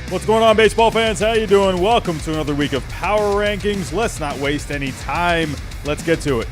What's going on, baseball fans? How you doing? Welcome to another week of Power Rankings. Let's not waste any time. Let's get to it.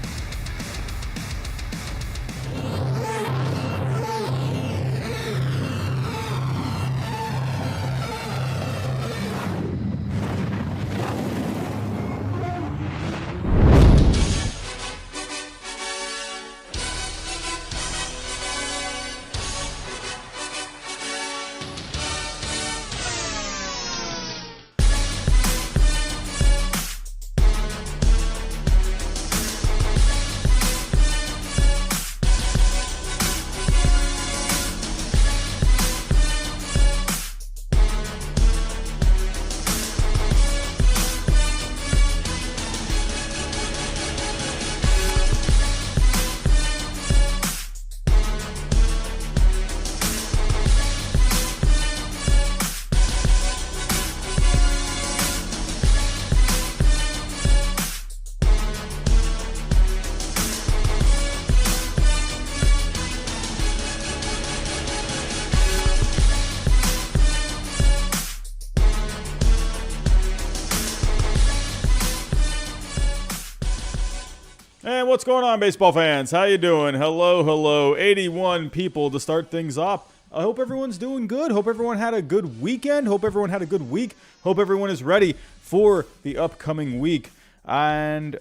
And what's going on, baseball fans? How you doing? Hello. 81 people to start things off. I hope everyone's doing good. Hope everyone had a good weekend. Hope everyone had a good week. Hope everyone is ready for the upcoming week. And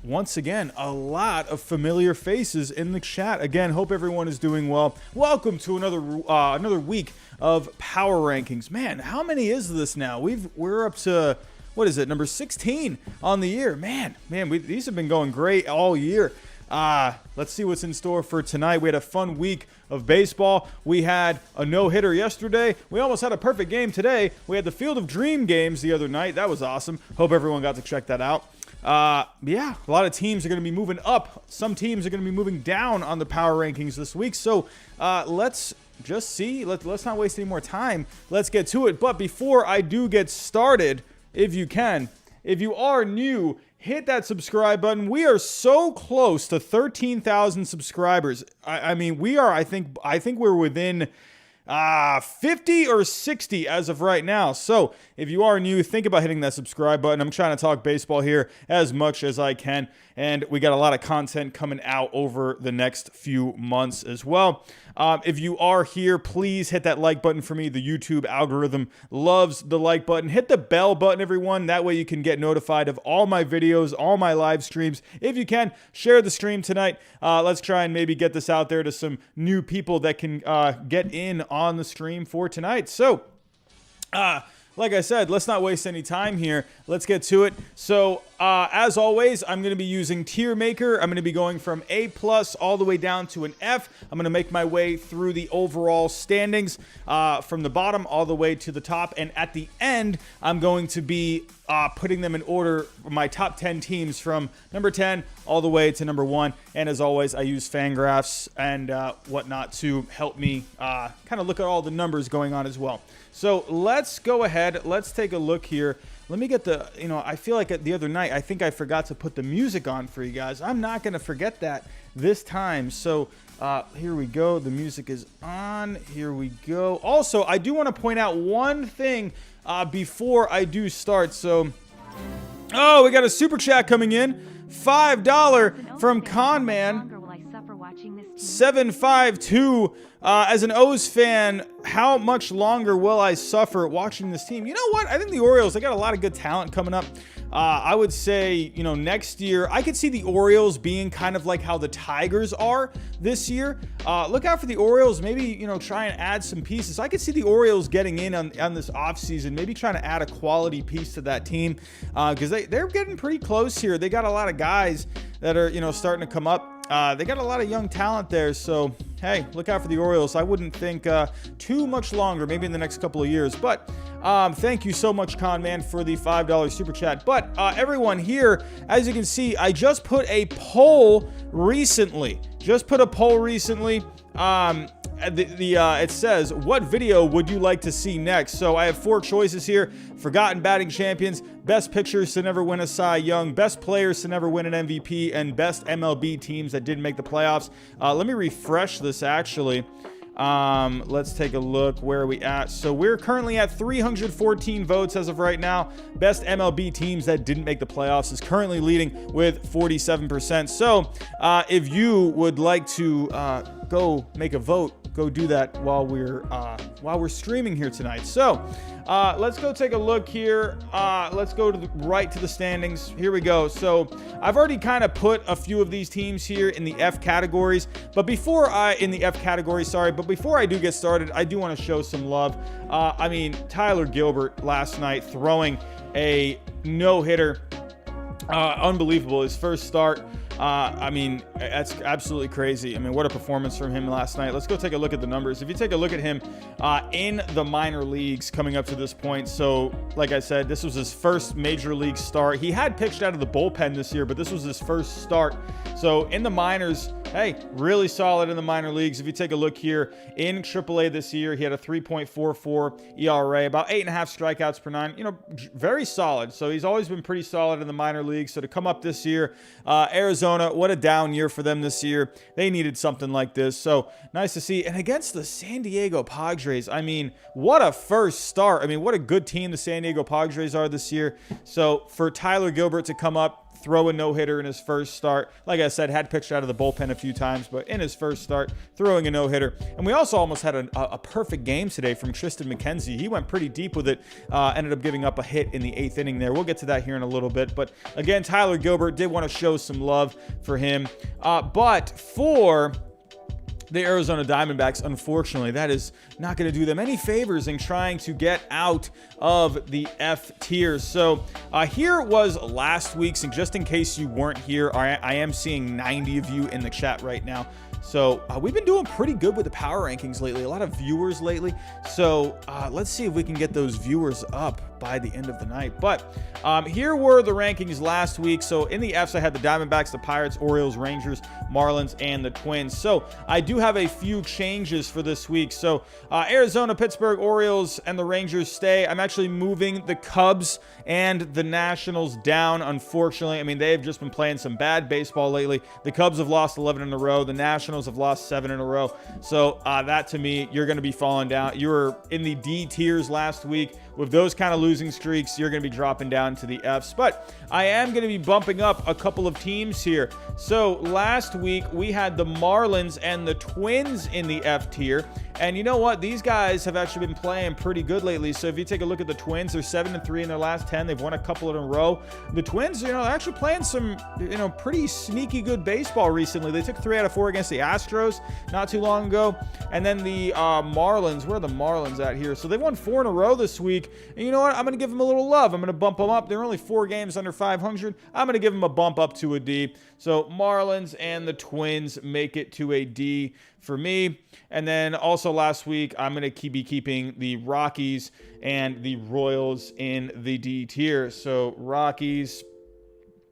once again, a lot of familiar faces in the chat. Again, hope everyone is doing well. Welcome to another week of Power Rankings. Man, how many is this now? We're up to, what is it, number 16 on the year. Man, these have been going great all year. Let's see what's in store for tonight. We had a fun week of baseball. We had a no-hitter yesterday. We almost had a perfect game today. We had the Field of Dream games the other night. That was awesome. Hope everyone got to check that out. A lot of teams are going to be moving up. Some teams are going to be moving down on the power rankings this week. So let's just see. Let's not waste any more time. Let's get to it. But before I do get started, if you are new, hit that subscribe button. We are so close to 13,000 subscribers. I mean, we are, I think we're within 50 or 60 as of right now. So if you are new, think about hitting that subscribe button. I'm trying to talk baseball here as much as I can. And we got a lot of content coming out over the next few months as well. If you are here, please hit that like button for me. The YouTube algorithm loves the like button. Hit the bell button, everyone. That way you can get notified of all my videos, all my live streams. If you can, share the stream tonight. Let's try and maybe get this out there to some new people that can get in on the stream for tonight. So, like I said, let's not waste any time here. Let's get to it. So, as always, I'm going to be using Tier Maker. I'm going to be going from A+ all the way down to an F. I'm going to make my way through the overall standings from the bottom all the way to the top. And at the end, I'm going to be putting them in order, my top 10 teams from number 10 all the way to number 1. And as always, I use Fangraphs and whatnot to help me kind of look at all the numbers going on as well. So let's go ahead. Let's take a look here. Let me get I feel like the other night, I think I forgot to put the music on for you guys. I'm not going to forget that this time. So here we go. The music is on. Here we go. Also, I do want to point out one thing before I do start. So, we got a super chat coming in. $5 from Conman. 752. As an O's fan, how much longer will I suffer watching this team? You know what? I think the Orioles, they got a lot of good talent coming up. I would say, next year, I could see the Orioles being kind of like how the Tigers are this year. Look out for the Orioles. Maybe, try and add some pieces. I could see the Orioles getting in on this offseason, maybe trying to add a quality piece to that team because they're getting pretty close here. They got a lot of guys that are, starting to come up. They got a lot of young talent there, so hey, look out for the Orioles. I wouldn't think too much longer, maybe in the next couple of years. But thank you so much, Conman, for the $5 super chat. But everyone here, as you can see, I just put a poll recently. It says, what video would you like to see next? So I have 4 choices here. Forgotten batting champions, best pitchers to never win a Cy Young, best players to never win an MVP, and best MLB teams that didn't make the playoffs. Let me refresh this, actually. Let's take a look. Where are we at? So we're currently at 314 votes as of right now. Best MLB teams that didn't make the playoffs is currently leading with 47%. So if you would like to go make a vote, go do that while we're streaming here tonight. So let's go take a look here. Let's go to right to the standings. Here we go. So I've already kind of put a few of these teams here in the F categories, but before I do get started, I do want to show some love. I mean, Tyler Gilbert last night throwing a no-hitter. Unbelievable. His first start. I mean, that's absolutely crazy. I mean, what a performance from him last night. Let's go take a look at the numbers. If you take a look at him in the minor leagues coming up to this point. So, like I said, this was his first major league start. He had pitched out of the bullpen this year, but this was his first start. So, in the minors, hey, really solid in the minor leagues. If you take a look here in AAA this year, he had a 3.44 ERA, about 8.5 strikeouts per 9. You know, very solid. So, he's always been pretty solid in the minor leagues. So, to come up this year, Arizona, what a down year for them this year. They needed something like this. So nice to see. And against the San Diego Padres, I mean, what a first start. I mean, what a good team the San Diego Padres are this year. So for Tyler Gilbert to come up, throw a no-hitter in his first start. Like I said, had pitched out of the bullpen a few times, but in his first start, throwing a no-hitter. And we also almost had a perfect game today from Triston McKenzie. He went pretty deep with it, ended up giving up a hit in the 8th inning there. We'll get to that here in a little bit. But again, Tyler Gilbert, did want to show some love for him. But for the Arizona Diamondbacks, unfortunately, that is not going to do them any favors in trying to get out of the F tiers. So here was last week's, and just in case you weren't here, I am seeing 90 of you in the chat right now. So we've been doing pretty good with the power rankings lately. A lot of viewers lately. So let's see if we can get those viewers up by the end of the night. But here were the rankings last week. So in the Fs, I had the Diamondbacks, the Pirates, Orioles, Rangers, Marlins, and the Twins. So I do have a few changes for this week. So Arizona, Pittsburgh, Orioles, and the Rangers stay. I'm actually moving the Cubs and the Nationals down, unfortunately. I mean, they've just been playing some bad baseball lately. The Cubs have lost 11 in a row. The Nationals have lost 7 in a row. So that, to me, you're going to be falling down. You were in the D tiers last week. With those kind of losing streaks, you're going to be dropping down to the Fs. But I am going to be bumping up a couple of teams here. So last week, we had the Marlins and the Twins in the F tier. And you know what? These guys have actually been playing pretty good lately. So if you take a look at the Twins, they're 7-3 in their last 10. They've won a couple in a row. The Twins, they're actually playing some, pretty sneaky good baseball recently. They took 3 out of 4 against the Astros not too long ago. And then the Marlins, where are the Marlins at here? So they've won 4 in a row this week. And you know what? I'm going to give them a little love. I'm going to bump them up. They're only 4 games under 500. I'm going to give them a bump up to a D. So Marlins and the Twins make it to a D for me. And then also last week, I'm going to be keeping the Rockies and the Royals in the D tier. So Rockies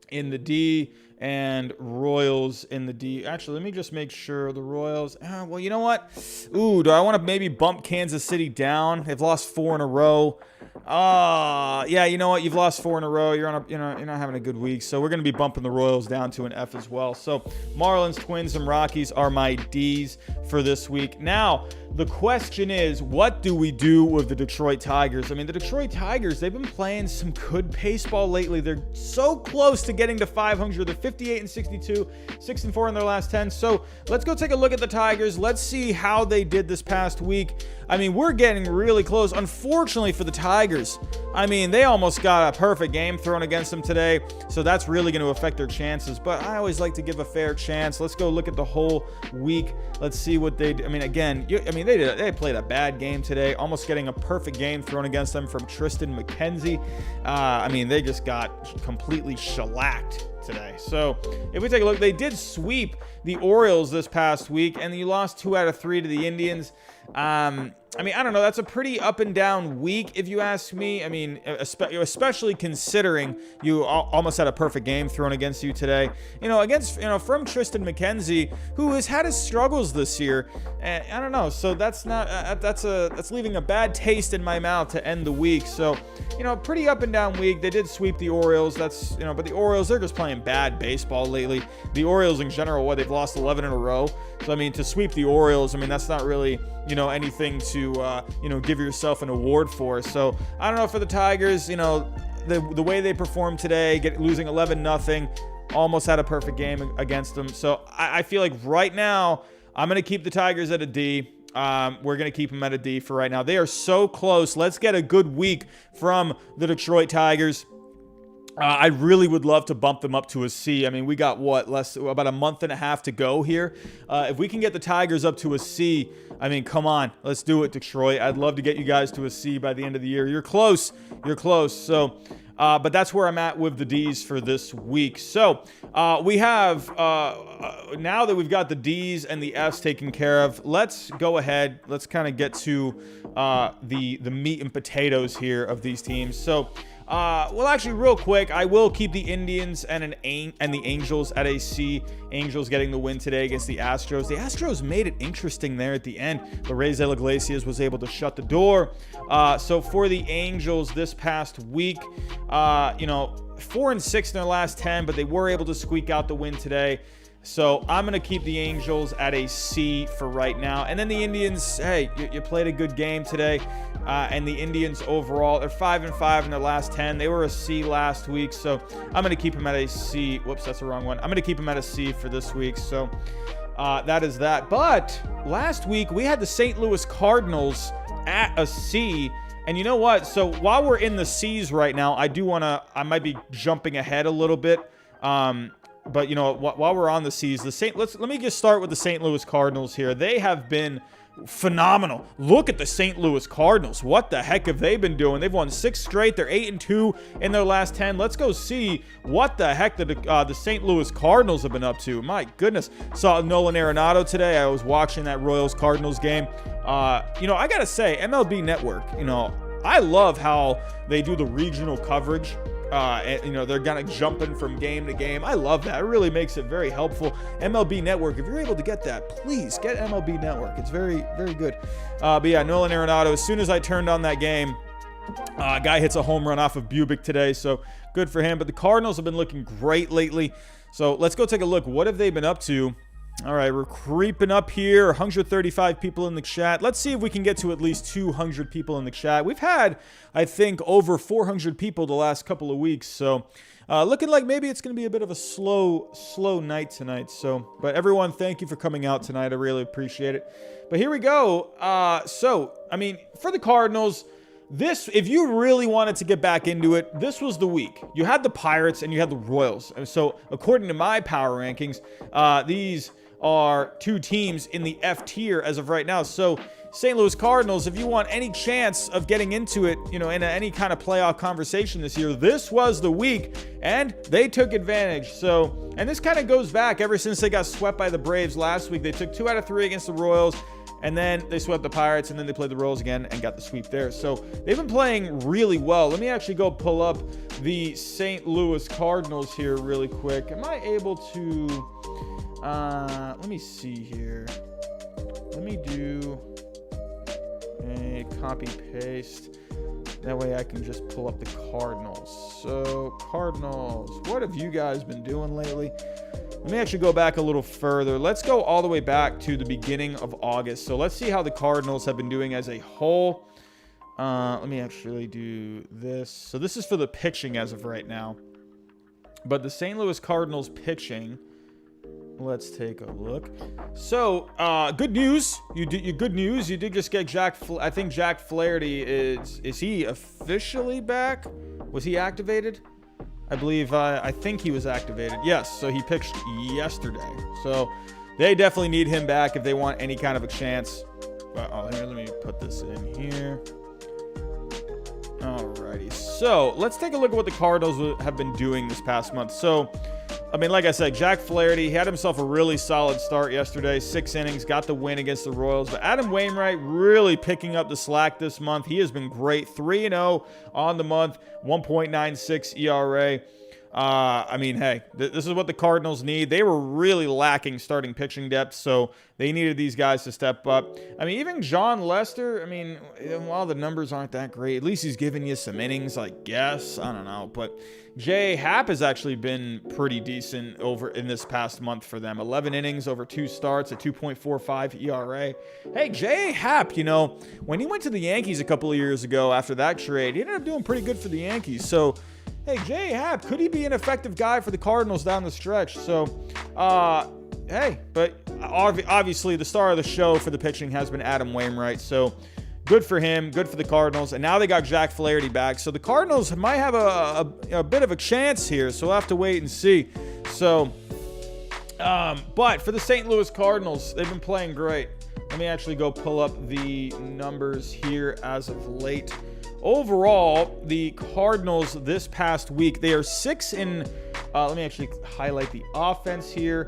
in the D and Royals in the D. Actually, let me just make sure the Royals. Well, you know what? Ooh, do I want to maybe bump Kansas City down? They've lost 4 in a row. Yeah, you know what? You've lost 4 in a row. You're not having a good week. So we're going to be bumping the Royals down to an F as well. So Marlins, Twins, and Rockies are my Ds for this week. Now, the question is, what do we do with the Detroit Tigers? I mean, the Detroit Tigers, they've been playing some good baseball lately. They're so close to getting to 500. They're 58-62, 6-4 in their last 10. So let's go take a look at the Tigers. Let's see how they did this past week. I mean, we're getting really close. Unfortunately for the Tigers, I mean, they almost got a perfect game thrown against them today. So that's really going to affect their chances. But I always like to give a fair chance. Let's go look at the whole week. Let's see what they do. I mean, again, they played a bad game today, almost getting a perfect game thrown against them from Triston McKenzie. I mean, they just got completely shellacked today. So if we take a look, they did sweep the Orioles this past week, and you lost 2 out of 3 to the Indians. I mean, I don't know. That's a pretty up and down week, if you ask me. I mean, especially considering you almost had a perfect game thrown against you today. From Triston McKenzie, who has had his struggles this year. And I don't know. So that's leaving a bad taste in my mouth to end the week. So, pretty up and down week. They did sweep the Orioles. But the Orioles, they're just playing bad baseball lately. The Orioles in general, they've lost 11 in a row. So, I mean, to sweep the Orioles, I mean, that's not really, anything to, give yourself an award for. So I don't know, for the Tigers, the way they performed today, losing 11-0, almost had a perfect game against them. So I feel like right now I'm going to keep the Tigers at a D. We're going to keep them at a D for right now. They are so close. Let's get a good week from the Detroit Tigers. I really would love to bump them up to a C. I mean, we got about a month and a half to go here. If we can get the Tigers up to a C, I mean, come on, let's do it, Detroit. I'd love to get you guys to a C by the end of the year. You're close. So, but that's where I'm at with the D's for this week. So we have, now that we've got the D's and the F's taken care of, let's go ahead. Let's kind of get to the meat and potatoes here of these teams. So, actually, real quick, I will keep the Indians and the Angels at a C. Angels getting the win today against the Astros. The Astros made it interesting there at the end, but Reyes Iglesias was able to shut the door. So for the Angels this past week, 4-6 in their last 10, but they were able to squeak out the win today. So I'm going to keep the Angels at a C for right now. And then the Indians, hey, you played a good game today. And the Indians overall, they're 5-5 in their last 10. They were a C last week. So I'm going to keep them at a C. Whoops, that's the wrong one. I'm going to keep them at a C for this week. So that is that. But last week, we had the St. Louis Cardinals at a C. And you know what? So while we're in the C's right now, I might be jumping ahead a little bit. But while we're on the C's, let me just start with the St. Louis Cardinals here. They have been phenomenal. Look at the St. Louis Cardinals. What the heck have they been doing? They've won 6 straight. They're 8-2 in their last 10. Let's go see what the heck the St. Louis Cardinals have been up to. My goodness. Saw Nolan Arenado today. I was watching that Royals-Cardinals game. I gotta say, MLB Network, I love how they do the regional coverage. They're kind of jumping from game to game. I love that. It really makes it very helpful. MLB Network, if you're able to get that, please get MLB Network. It's very, very good. But yeah, Nolan Arenado, as soon as I turned on that game, guy hits a home run off of Bubic today, so good for him. But the Cardinals have been looking great lately. So let's go take a look. What have they been up to? All right, we're creeping up here. 135 people in the chat. Let's see if we can get to at least 200 people in the chat. We've had, I think, over 400 people the last couple of weeks. So looking like maybe it's going to be a bit of a slow night tonight. But everyone, thank you for coming out tonight. I really appreciate it. But here we go. For the Cardinals, if you really wanted to get back into it, this was the week. You had the Pirates and you had the Royals. And so according to my power rankings, these are 2 teams in the F tier as of right now. So St. Louis Cardinals, if you want any chance of getting into it, in any kind of playoff conversation this year, this was the week, and they took advantage. So, and this kind of goes back ever since they got swept by the Braves last week. They took 2 out of 3 against the Royals, and then they swept the Pirates, and then they played the Royals again and got the sweep there. So they've been playing really well. Let me actually go pull up the St. Louis Cardinals here really quick. Am I able to... let me see here. Let me do a copy paste. That way I can just pull up the Cardinals. So Cardinals, what have you guys been doing lately? Let me actually go back a little further. Let's go all the way back to the beginning of August. So let's see how the Cardinals have been doing as a whole. Let me actually do this. So this is for the pitching as of right now. But the St. Louis Cardinals pitching, let's take a look. So, good news. You did just get I think Jack Flaherty is he officially back? Was he activated? I believe, I think he was activated. Yes, so he pitched yesterday. So, they definitely need him back if they want any kind of a chance. Let me put this in here. Alrighty, so let's take a look at what the Cardinals have been doing this past month. So, I mean, like I said, Jack Flaherty, he had himself a really solid start yesterday. 6 innings, got the win against the Royals. But Adam Wainwright really picking up the slack this month. He has been great. 3-0 on the month, 1.96 ERA. I mean, hey, this is what the Cardinals need. They were really lacking starting pitching depth, so they needed these guys to step up. I mean, even John Lester, I mean, while the numbers aren't that great, at least he's giving you some innings, I guess. I don't know, but Happ has actually been pretty decent over in this past month for them. 11 innings over 2 starts, a 2.45 ERA. Hey, Happ, you know, when he went to the Yankees a couple of years ago after that trade, he ended up doing pretty good for the Yankees, so hey, Happ, could he be an effective guy for the Cardinals down the stretch? So, hey, but obviously the star of the show for the pitching has been Adam Wainwright. So, good for him, good for the Cardinals. And now they got Jack Flaherty back. So, the Cardinals might have a bit of a chance here. So, we'll have to wait and see. So, but for the St. Louis Cardinals, they've been playing great. Let me actually go pull up the numbers here as of late. Overall, the Cardinals this past week, they are 6 in, let me actually highlight the offense here.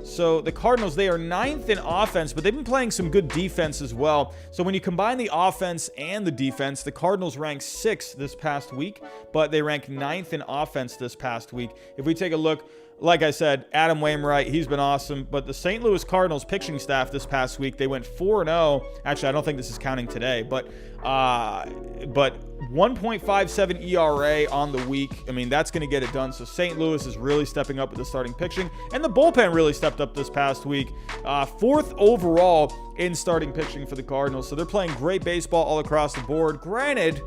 So the Cardinals, they are 9th in offense, but they've been playing some good defense as well. So when you combine the offense and the defense, the Cardinals rank 6th this past week, but they rank 9th in offense this past week. If we take a look, like I said, Adam Wainwright, he's been awesome. But the St. Louis Cardinals pitching staff this past week, they went 4-0. Actually, I don't think this is counting today, but 1.57 ERA on the week. I mean, that's going to get it done. So St. Louis is really stepping up with the starting pitching. And the bullpen really stepped up this past week. 4th overall in starting pitching for the Cardinals. So they're playing great baseball all across the board. Granted,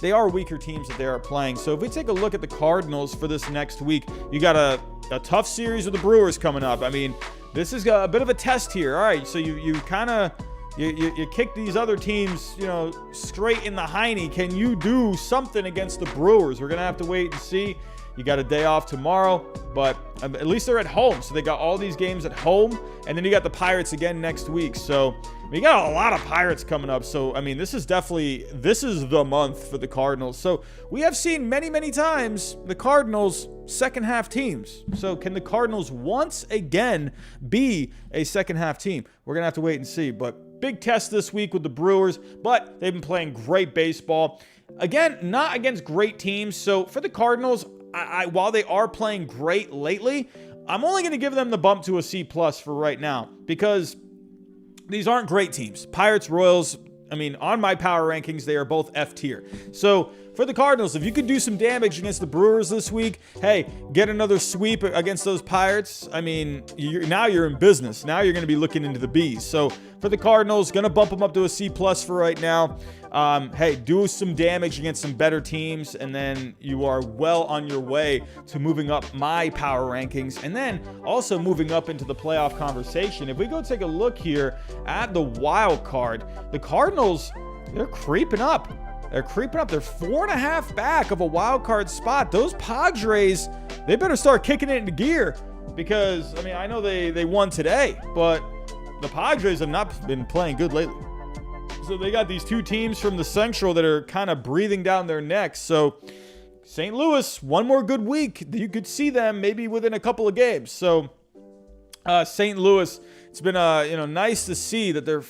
they are weaker teams that they are playing. So if we take a look at the Cardinals for this next week, you got a tough series with the Brewers coming up. I mean, this is a bit of a test here. All right, so you kind of you kick these other teams, you know, straight in the hiney. Can you do something against the Brewers? We're gonna have to wait and see. You got a day off tomorrow, but at least they're at home. So they got all these games at home, and then you got the Pirates again next week. So we got a lot of Pirates coming up. So, I mean, this is the month for the Cardinals. So we have seen many times the Cardinals second half teams. So can the Cardinals once again be a second half team? We're going to have to wait and see. But big test this week with the Brewers, but they've been playing great baseball. Again, not against great teams. So for the Cardinals, while they are playing great lately, I'm only going to give them the bump to a C+ for right now because these aren't great teams. Pirates, Royals, I mean, on my power rankings, they are both F tier. So for the Cardinals, if you could do some damage against the Brewers this week, hey, get another sweep against those Pirates. I mean, now you're in business. Now you're going to be looking into the Bs. So for the Cardinals, going to bump them up to a C+ for right now. Hey, do some damage against some better teams, and then you are well on your way to moving up my power rankings, and then also moving up into the playoff conversation. If we go take a look here at the wild card, the Cardinals, they're creeping up. They're 4.5 back of a wild card spot. Those Padres, they better start kicking it into gear because, I mean, I know they won today, but the Padres have not been playing good lately. So they got these two teams from the Central that are kind of breathing down their necks. So St. Louis, one more good week, you could see them maybe within a couple of games. So St. Louis, it's been nice to see that they're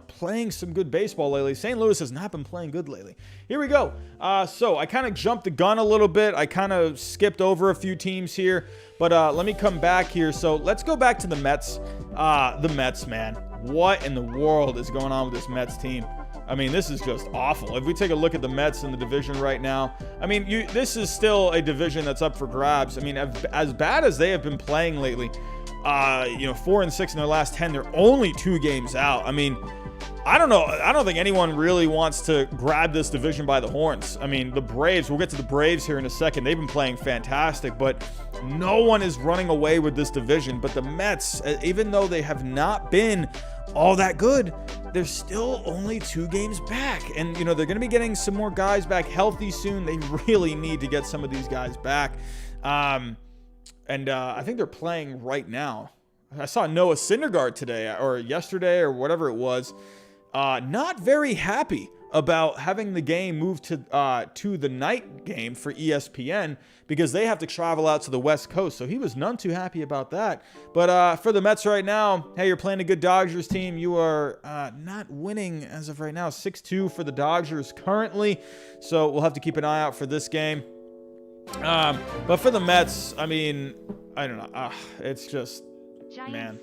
playing some good baseball lately. St. Louis has not been playing good lately. Here we go. So I kind of jumped the gun a little bit. I kind of skipped over a few teams here, but let me come back here. So let's go back to the Mets. The Mets, man. What in the world is going on with this Mets team? I mean, this is just awful. If we take a look at the Mets in the division right now, I mean, this is still a division that's up for grabs. I mean, as bad as they have been playing lately, 4-6 in their last 10, they're only 2 games out. I mean, I don't know. I don't think anyone really wants to grab this division by the horns. I mean, the Braves, we'll get to the Braves here in a second. They've been playing fantastic, but no one is running away with this division. But the Mets, even though they have not been all that good, they're still only 2 games back. And, they're going to be getting some more guys back healthy soon. They really need to get some of these guys back. I think they're playing right now. I saw Noah Syndergaard today or yesterday or whatever it was. Not very happy about having the game moved to the night game for ESPN because they have to travel out to the West Coast. So he was none too happy about that. But for the Mets right now, hey, you're playing a good Dodgers team. You are not winning as of right now. 6-2 for the Dodgers currently. So we'll have to keep an eye out for this game. But for the Mets, I mean, I don't know. It's just... Man,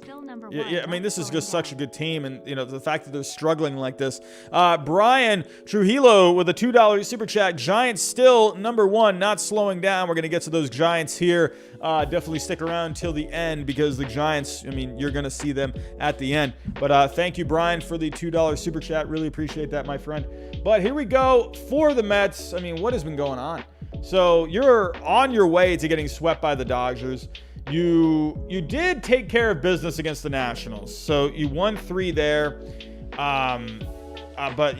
yeah, I mean, this is just such a good team, and the fact that they're struggling like this. Brian Trujillo with a $2 super chat. Giants still number one, not slowing down. We're gonna get to those Giants here. Definitely stick around till the end because the Giants, I mean, you're gonna see them at the end. But thank you, Brian, for the $2 super chat. Really appreciate that, my friend. But here we go for the Mets. I mean, what has been going on? So you're on your way to getting swept by the Dodgers. You did take care of business against the Nationals, so you won 3 there. But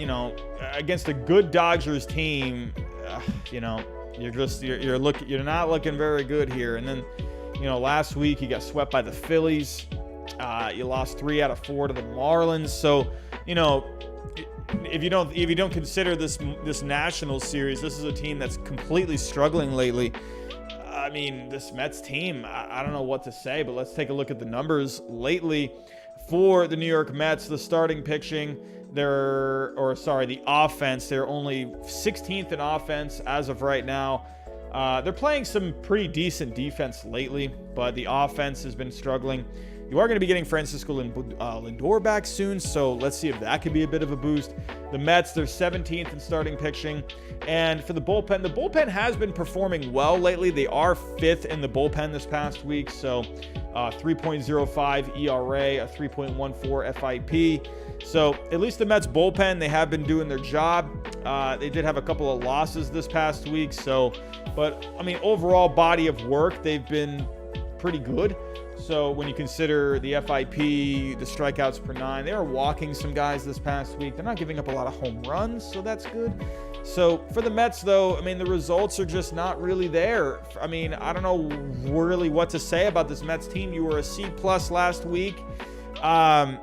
against a good Dodgers team, you're not looking very good here. And then, last week you got swept by the Phillies. You lost 3 out of 4 to the Marlins. So, if you don't consider this Nationals series, this is a team that's completely struggling lately. I mean, this Mets team, I don't know what to say, but let's take a look at the numbers lately for the New York Mets. The starting pitching, the offense, they're only 16th in offense as of right now. They're playing some pretty decent defense lately, but the offense has been struggling. You are going to be getting Francisco Lindor back soon, so let's see if that could be a bit of a boost. The Mets, they're 17th in starting pitching. And for the bullpen has been performing well lately. They are 5th in the bullpen this past week, so 3.05 ERA, a 3.14 FIP. So at least the Mets bullpen, they have been doing their job. They did have a couple of losses this past week, but I mean, overall body of work, they've been pretty good. So when you consider the FIP, the strikeouts per 9, they are walking some guys this past week. They're not giving up a lot of home runs, so that's good. So for the Mets, though, I mean, the results are just not really there. I mean, I don't know really what to say about this Mets team. You were a C+ last week. I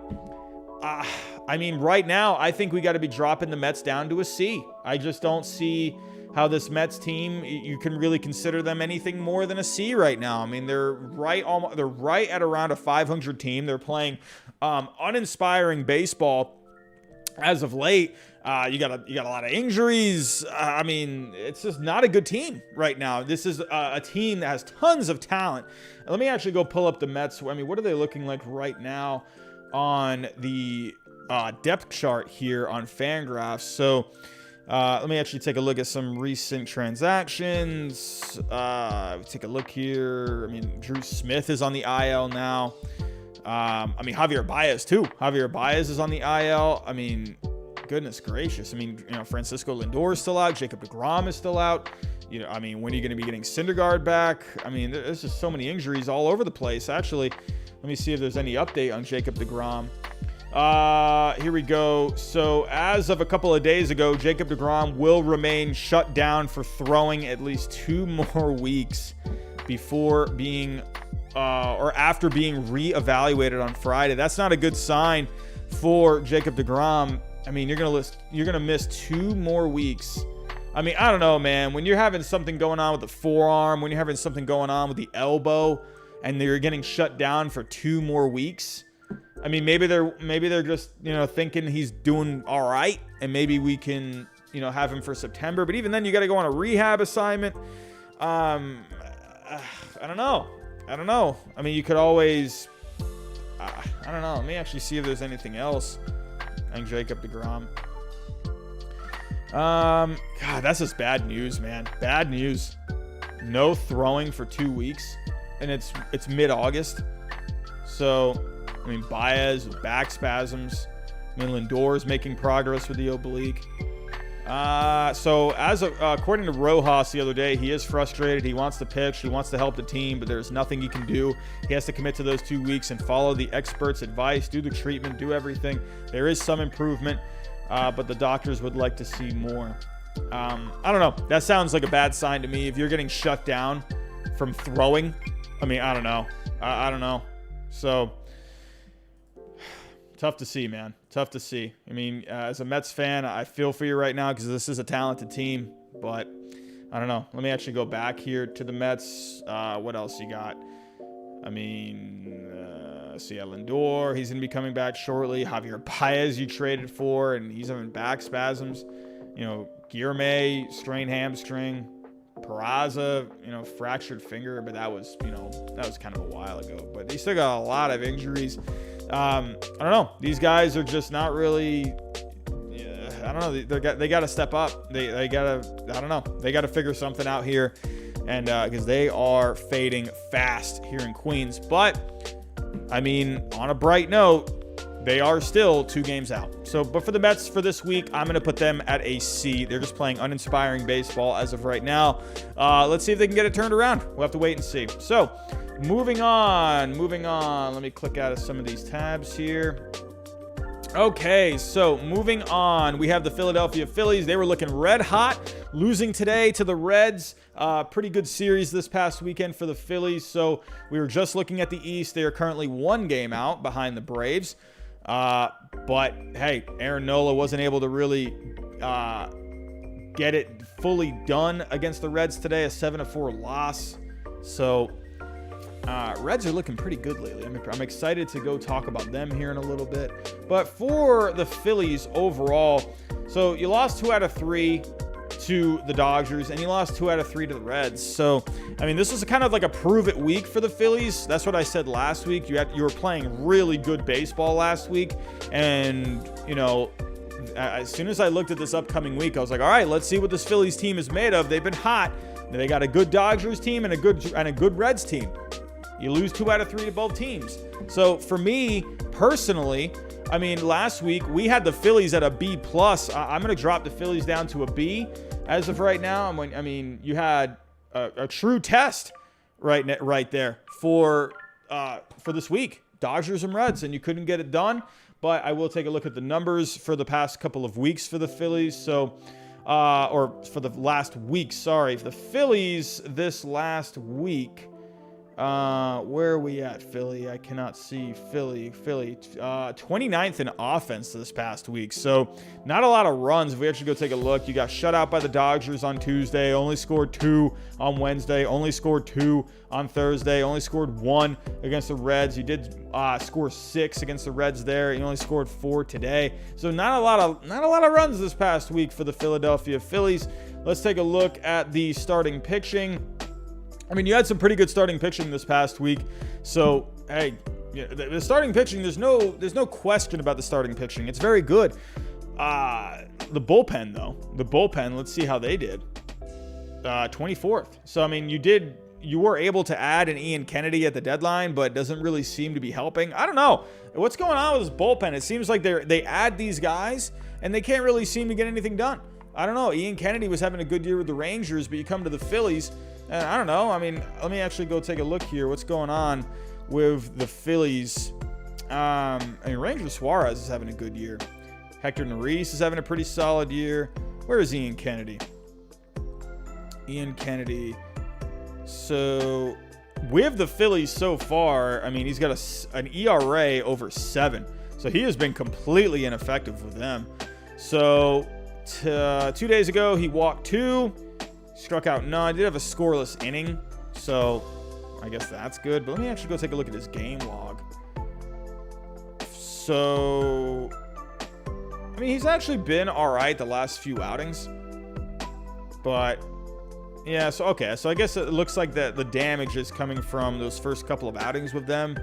mean, right now, I think we got to be dropping the Mets down to a C. I just don't see how this Mets team, you can really consider them anything more than a C right now. I mean, they're right at around a 500 team. They're playing uninspiring baseball as of late. You got a lot of injuries. I mean, it's just not a good team right now. This is a team that has tons of talent. Let me actually go pull up the Mets. I mean, what are they looking like right now on the depth chart here on Fangraphs? So let me actually take a look at some recent transactions. Take a look here. I mean, Drew Smith is on the IL now. I mean, Javier Baez too. Javier Baez is on the IL. I mean, goodness gracious. I mean, Francisco Lindor is still out. Jacob Degrom is still out. I mean, when are you going to be getting Syndergaard back? I mean, there's just so many injuries all over the place. Actually, let me see if there's any update on Jacob Degrom. Here we go. So as of a couple of days ago, Jacob Degrom will remain shut down for throwing at least 2 more weeks before being or after being reevaluated on Friday. That's not a good sign for Jacob Degrom. I mean, you're gonna miss 2 more weeks. I mean, I don't know, man. When you're having something going on with the forearm, when you're having something going on with the elbow, and you're getting shut down for 2 more weeks. I mean, maybe they're just thinking he's doing all right, and maybe we can have him for September. But even then, you got to go on a rehab assignment. I don't know. I mean, you could always. I don't know. Let me actually see if there's anything else on Jacob Degrom. God, that's just bad news, man. Bad news. No throwing for 2 weeks, and it's mid-August. So, I mean, Baez with back spasms. I mean, Lindor's making progress with the oblique. So according to Rojas the other day, he is frustrated. He wants to pitch. He wants to help the team, but there's nothing he can do. He has to commit to those 2 weeks and follow the experts' advice, do the treatment, do everything. There is some improvement, but the doctors would like to see more. I don't know. That sounds like a bad sign to me. If you're getting shut down from throwing, I mean, I don't know. I don't know. So, tough to see, man. Tough to see. I mean, as a Mets fan, I feel for you right now because this is a talented team, but I don't know. Let me actually go back here to the Mets. What else you got? I mean, see, Lindor, he's going to be coming back shortly. Javier Baez you traded for, and he's having back spasms. You know, Guillermo, strained hamstring. Peraza, fractured finger, but that was kind of a while ago. But he still got a lot of injuries. I don't know. These guys are just not really. I don't know. They got to step up. They got to. I don't know. They got to figure something out here, and because they are fading fast here in Queens. But I mean, on a bright note, they are still 2 games out. So, but for the Mets for this week, I'm going to put them at a C. They're just playing uninspiring baseball as of right now. Let's see if they can get it turned around. We'll have to wait and see. So, moving on. Let me click out of some of these tabs here. Okay, so moving on. We have the Philadelphia Phillies. They were looking red hot, losing today to the Reds. Pretty good series this past weekend for the Phillies. So, we were just looking at the East. They are currently 1 game out behind the Braves. But hey, Aaron Nola wasn't able to really get it fully done against the Reds today, a 7-4 loss. So Reds are looking pretty good lately. I'm excited to go talk about them here in a little bit. But for the Phillies overall, so you lost 2 out of 3 to the Dodgers, and you lost 2 out of 3 to the Reds. So, I mean, this was kind of like a prove-it week for the Phillies. That's what I said last week. You were playing really good baseball last week, and, as soon as I looked at this upcoming week, I was like, all right, let's see what this Phillies team is made of. They've been hot. They got a good Dodgers team and a good Reds team. You lose 2 out of 3 to both teams. So, for me, personally, I mean, last week we had the Phillies at a B+. I'm going to drop the Phillies down to a B as of right now. I mean, you had a true test right there for this week, Dodgers and Reds, and you couldn't get it done. But I will take a look at the numbers for the past couple of weeks for the Phillies. So, or for the last week, sorry. For the Phillies this last week. Where are we at, Philly? I cannot see Philly. 29th in offense this past week. So not a lot of runs. If we actually go take a look, you got shut out by the Dodgers on Tuesday, only scored 2 on Wednesday, only scored 2 on Thursday, only scored 1 against the Reds. You did score 6 against the Reds there. You only scored 4 today. So not a lot of runs this past week for the Philadelphia Phillies. Let's take a look at the starting pitching. I mean, you had some pretty good starting pitching this past week. So, hey, the starting pitching, there's no question about the starting pitching. It's very good. The bullpen, though. The bullpen, let's see how they did. 24th. So, I mean, you were able to add an Ian Kennedy at the deadline, but it doesn't really seem to be helping. I don't know. What's going on with this bullpen? It seems like they add these guys, and they can't really seem to get anything done. I don't know. Ian Kennedy was having a good year with the Rangers, but you come to the Phillies, and I don't know. I mean, let me actually go take a look here. What's going on with the Phillies? I mean, Ranger Suarez is having a good year. Hector Neris is having a pretty solid year. Where is Ian Kennedy? Ian Kennedy. So, with the Phillies so far, I mean, he's got an ERA over 7. So, he has been completely ineffective with them. So, 2 days ago, he walked 2. Struck out none. I did have a scoreless inning, so I guess that's good. But let me actually go take a look at his game log. So, I mean, he's actually been all right the last few outings. But, yeah, so, okay. So, I guess it looks like the damage is coming from those first couple of outings with them.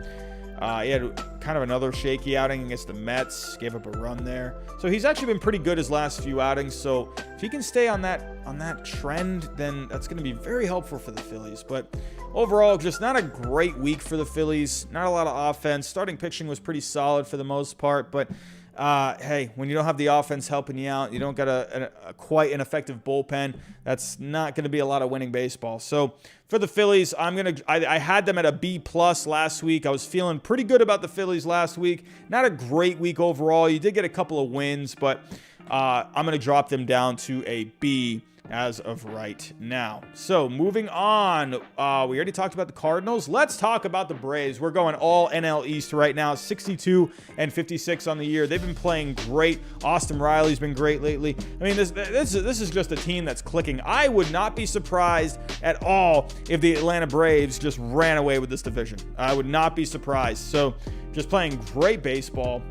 He had kind of another shaky outing against the Mets. Gave up a run there. So he's actually been pretty good his last few outings. So if he can stay on that trend, then that's going to be very helpful for the Phillies. But overall, just not a great week for the Phillies. Not a lot of offense. Starting pitching was pretty solid for the most part. But hey, when you don't have the offense helping you out, you don't got a quite an effective bullpen, that's not going to be a lot of winning baseball. So for the Phillies, I had them at a B+ last week. I was feeling pretty good about the Phillies last week. Not a great week overall. You did get a couple of wins, but I'm going to drop them down to a B as of right now. So moving on, we already talked about the Cardinals. Let's talk about the Braves. We're going all NL East right now, 62-56 on the year. They've been playing great. Austin Riley's been great lately. I mean, this is just a team that's clicking. I would not be surprised at all if the Atlanta Braves just ran away with this division. I would not be surprised. So just playing great baseball.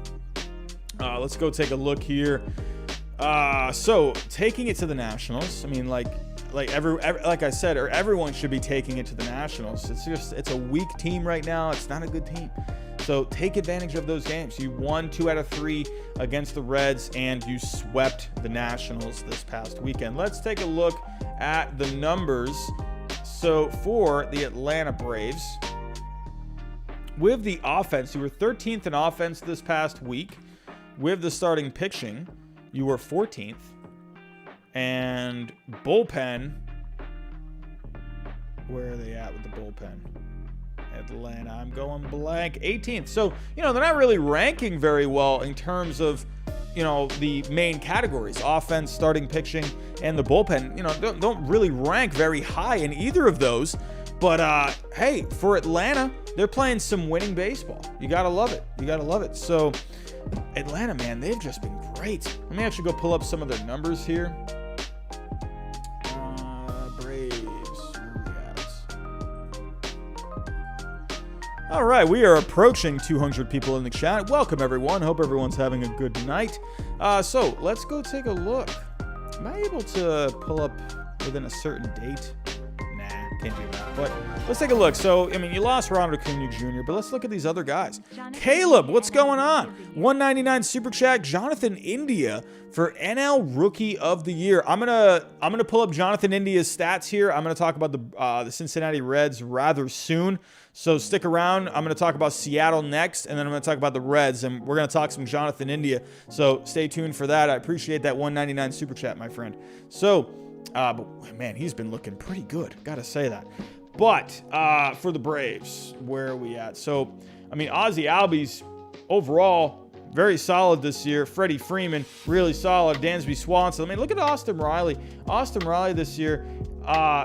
Let's go take a look here. So taking it to the Nationals, I mean, like I said, everyone should be taking it to the Nationals. It's a weak team right now. It's not a good team. So take advantage of those games. You won 2 out of 3 against the Reds, and you swept the Nationals this past weekend. Let's take a look at the numbers. So for the Atlanta Braves, with the offense, you were 13th in offense this past week. With the starting pitching, you were 14th. And bullpen, where are they at with the bullpen? Atlanta, I'm going blank. 18th. So, they're not really ranking very well in terms of, the main categories. Offense, starting pitching, and the bullpen, don't really rank very high in either of those. But, hey, for Atlanta, they're playing some winning baseball. You got to love it. You got to love it. So, Atlanta, man, they've just been great. Let me actually go pull up some of their numbers here. Braves. Where are we at? All right, we are approaching 200 people in the chat. Welcome, everyone. Hope everyone's having a good night. So let's go take a look. Am I able to pull up within a certain date? Can't do that. But let's take a look. So, you lost Fernando Tatis Jr., but let's look at these other guys. Caleb, what's going on? 199 Super Chat. Jonathan India for NL Rookie of the Year. I'm gonna pull up Jonathan India's stats here. I'm gonna talk about the Cincinnati Reds rather soon. So stick around. I'm gonna talk about Seattle next, and then I'm gonna talk about the Reds, and we're gonna talk some Jonathan India. So stay tuned for that. I appreciate that 199 Super Chat, my friend. So. But man, he's been looking pretty good. Gotta say that. But for the Braves, where are we at? So, Ozzie Albies overall very solid this year. Freddie Freeman really solid. Dansby Swanson. Look at Austin Riley. Austin Riley this year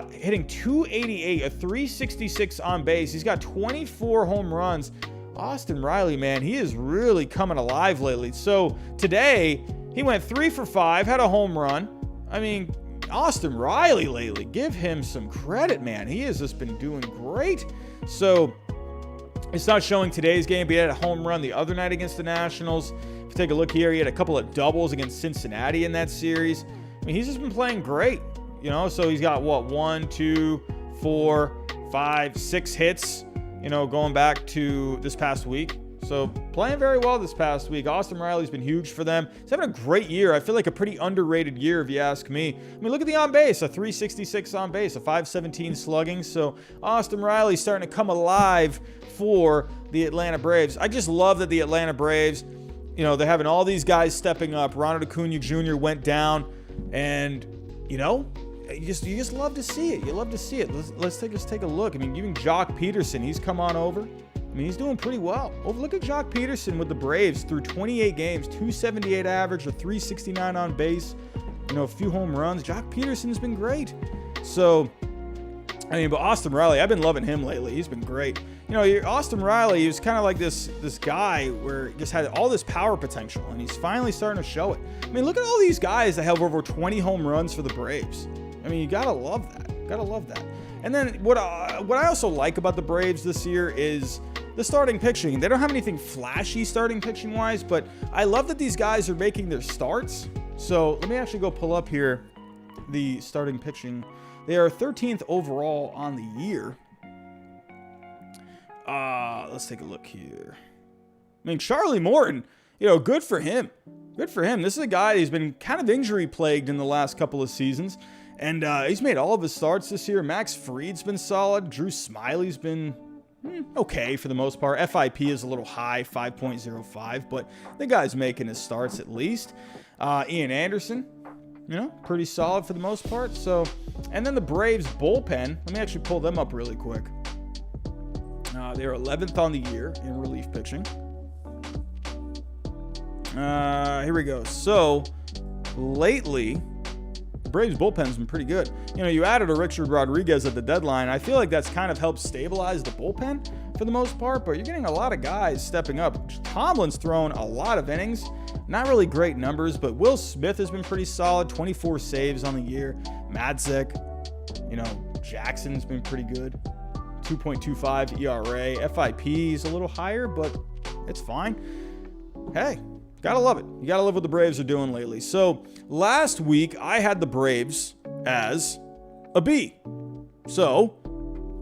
hitting .288, a .366 on base. He's got 24 home runs. Austin Riley, man, he is really coming alive lately. So today he went 3 for 5, had a home run. Austin Riley lately, give him some credit, man. He has just been doing great. So it's not showing today's game, but he had a home run the other night against the Nationals. If you take a look here, he had a couple of doubles against Cincinnati in that series. He's just been playing great, so he's got 1, 2, 4, 5, 6 hits, going back to this past week. So playing very well this past week. Austin Riley's been huge for them. He's having a great year. I feel like a pretty underrated year, if you ask me. Look at the on base, a .366 on base, a .517 slugging. So Austin Riley's starting to come alive for the Atlanta Braves. I just love that the Atlanta Braves, they're having all these guys stepping up. Ronald Acuna Jr. went down, and you just love to see it. You love to see it. Let's just take a look. Even Jock Peterson, he's come on over. He's doing pretty well. Oh, look at Jock Peterson with the Braves through 28 games, .278 average, a .369 on base, a few home runs. Jock Peterson's been great. So, but Austin Riley, I've been loving him lately. He's been great. Austin Riley, he was kind of like this guy where he just had all this power potential, and he's finally starting to show it. Look at all these guys that have over 20 home runs for the Braves. You gotta love that. Gotta love that. And then what I also like about the Braves this year is the starting pitching. They don't have anything flashy starting pitching wise, but I love that these guys are making their starts. So let me actually go pull up here the starting pitching. They are 13th overall on the year. Let's take a look here. Charlie Morton, good for him. Good for him. This is a guy who's been kind of injury plagued in the last couple of seasons. And he's made all of his starts this year. Max Fried's been solid. Drew Smiley's been okay for the most part. FIP is a little high, 5.05, but the guy's making his starts at least. Ian Anderson, pretty solid for the most part. So, and then the Braves bullpen, let me actually pull them up really quick. They're 11th on the year in relief pitching. Here we go. So, lately, Braves bullpen's been pretty good. You added a Richard Rodriguez at the deadline. I feel like that's kind of helped stabilize the bullpen for the most part, but you're getting a lot of guys stepping up. Tomlin's thrown a lot of innings. Not really great numbers, but Will Smith has been pretty solid. 24 saves on the year. Madzik, Jackson's been pretty good. 2.25 ERA. FIP's a little higher, but it's fine. Hey, gotta love it. You gotta love what the Braves are doing lately. So last week, I had the Braves as a B. So,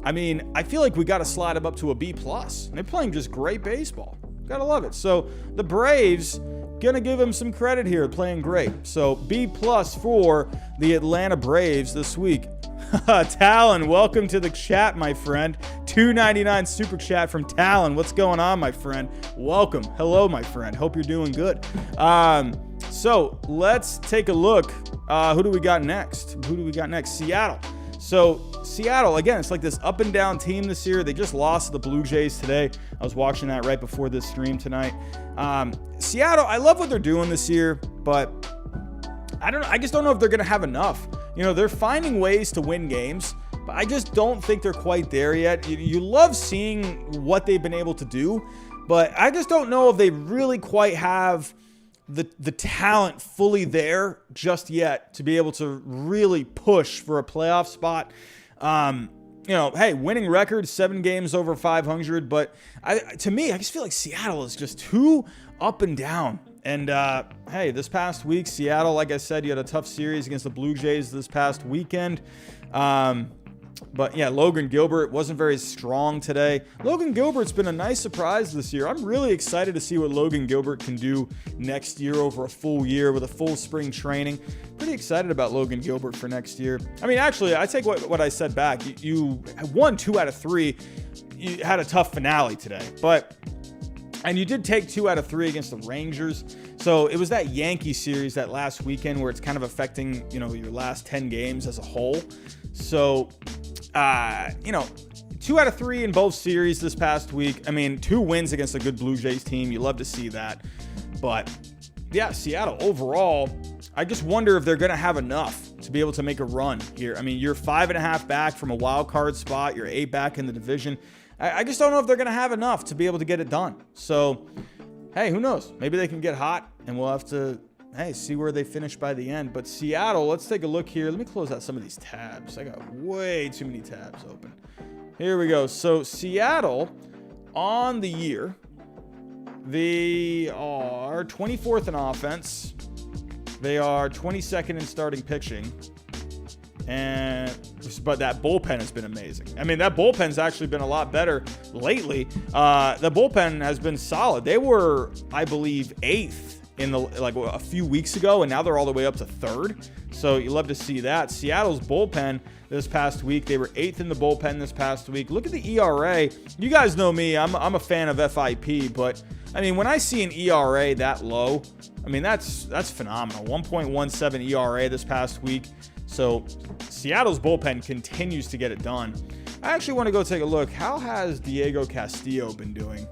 I feel like we gotta slide them up to a B+. They're playing just great baseball. Gotta love it. So the Braves, gonna give them some credit here, playing great. So B+ for the Atlanta Braves this week. Talon, welcome to the chat, my friend. $2.99 super chat from Talon. What's going on, my friend? Welcome. Hello, my friend. Hope you're doing good. So let's take a look. Who do we got next? Seattle. So Seattle, again, it's like this up and down team this year. They just lost to the Blue Jays today. I was watching that right before this stream tonight. Seattle, I love what they're doing this year, but I just don't know if they're going to have enough. They're finding ways to win games, but I just don't think they're quite there yet. You love seeing what they've been able to do, but I just don't know if they really quite have the talent fully there just yet to be able to really push for a playoff spot. Hey, winning record, 7 games over 500, but to me, I just feel like Seattle is just too up and down. And, hey, this past week, Seattle, like I said, you had a tough series against the Blue Jays this past weekend. But, yeah, Logan Gilbert wasn't very strong today. Logan Gilbert's been a nice surprise this year. I'm really excited to see what Logan Gilbert can do next year over a full year with a full spring training. Pretty excited about Logan Gilbert for next year. Actually, I take what I said back. You won 2 out of 3. You had a tough finale today, and you did take 2 out of 3 against the Rangers. So it was that Yankee series that last weekend where it's kind of affecting, your last 10 games as a whole. So, 2 out of 3 in both series this past week. 2 wins against a good Blue Jays team. You love to see that. But, yeah, Seattle overall, I just wonder if they're going to have enough to be able to make a run here. You're 5.5 back from a wild card spot. You're 8 back in the division. I just don't know if they're going to have enough to be able to get it done. So, hey, who knows? Maybe they can get hot, and we'll have to, see where they finish by the end. But Seattle, let's take a look here. Let me close out some of these tabs. I got way too many tabs open. Here we go. So, Seattle, on the year, they are 24th in offense. They are 22nd in starting pitching. But that bullpen has been amazing. That bullpen's actually been a lot better lately. The bullpen has been solid. They were, I believe, 8th in a few weeks ago, and now they're all the way up to 3rd. So you love to see that. Seattle's bullpen this past week, they were 8th in the bullpen this past week. Look at the ERA. You guys know me. I'm a fan of FIP, but when I see an ERA that low, that's phenomenal. 1.17 ERA this past week. So Seattle's bullpen continues to get it done. I actually want to go take a look. How has Diego Castillo been doing?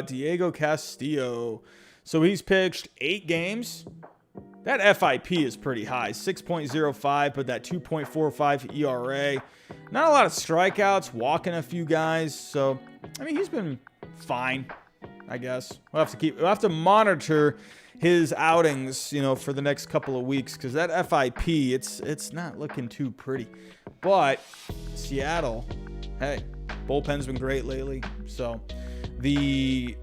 Diego Castillo. So he's pitched 8 games. That FIP is pretty high. 6.05, but that 2.45 ERA. Not a lot of strikeouts, walking a few guys. So, he's been fine, I guess. We'll have to monitor his outings, for the next couple of weeks, because that FIP, it's not looking too pretty. But Seattle, hey, bullpen's been great lately. So the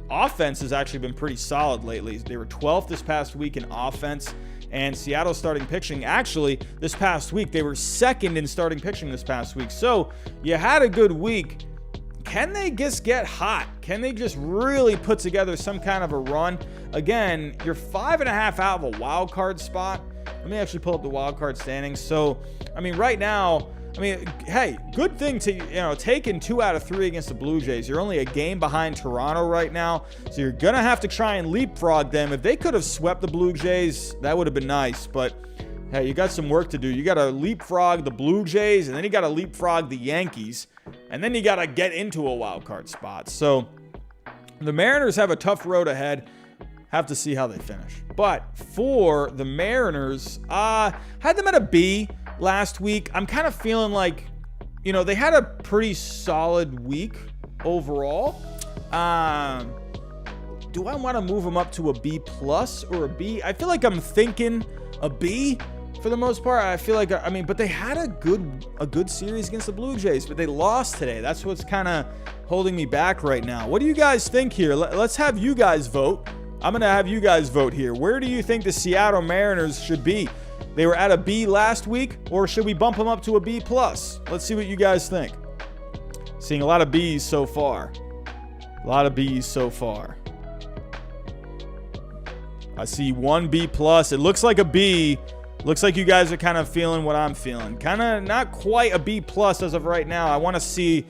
offense has actually been pretty solid lately. They were 12th this past week in offense, and Seattle's starting pitching, actually, this past week, they were 2nd in starting pitching this past week. So you had a good week. Can they just get hot? Can they just really put together some kind of a run? Again, you're 5.5 out of a wild card spot. Let me actually pull up the wild card standings. So, right now, hey, good thing to, taking 2 out of 3 against the Blue Jays. You're only a game behind Toronto right now. So you're going to have to try and leapfrog them. If they could have swept the Blue Jays, that would have been nice. But, hey, you got some work to do. You got to leapfrog the Blue Jays, and then you got to leapfrog the Yankees. And then you got to get into a wild card spot. So the Mariners have a tough road ahead. Have to see how they finish. But for the Mariners, had them at a B last week. I'm kind of feeling like, they had a pretty solid week overall. Do I want to move them up to a B plus or a B? I feel like I'm thinking a B for the most part. I feel like, but they had a good series against the Blue Jays, but they lost today. That's what's kind of holding me back right now. What do you guys think here? Let's have you guys vote. I'm going to have you guys vote here. Where do you think the Seattle Mariners should be? They were at a B last week, or should we bump them up to a B plus? Let's see what you guys think. Seeing a lot of B's so far. A lot of B's so far. I see one B plus. It looks like a B. Looks like you guys are kind of feeling what I'm feeling. Kind of not quite a B plus as of right now. I want to see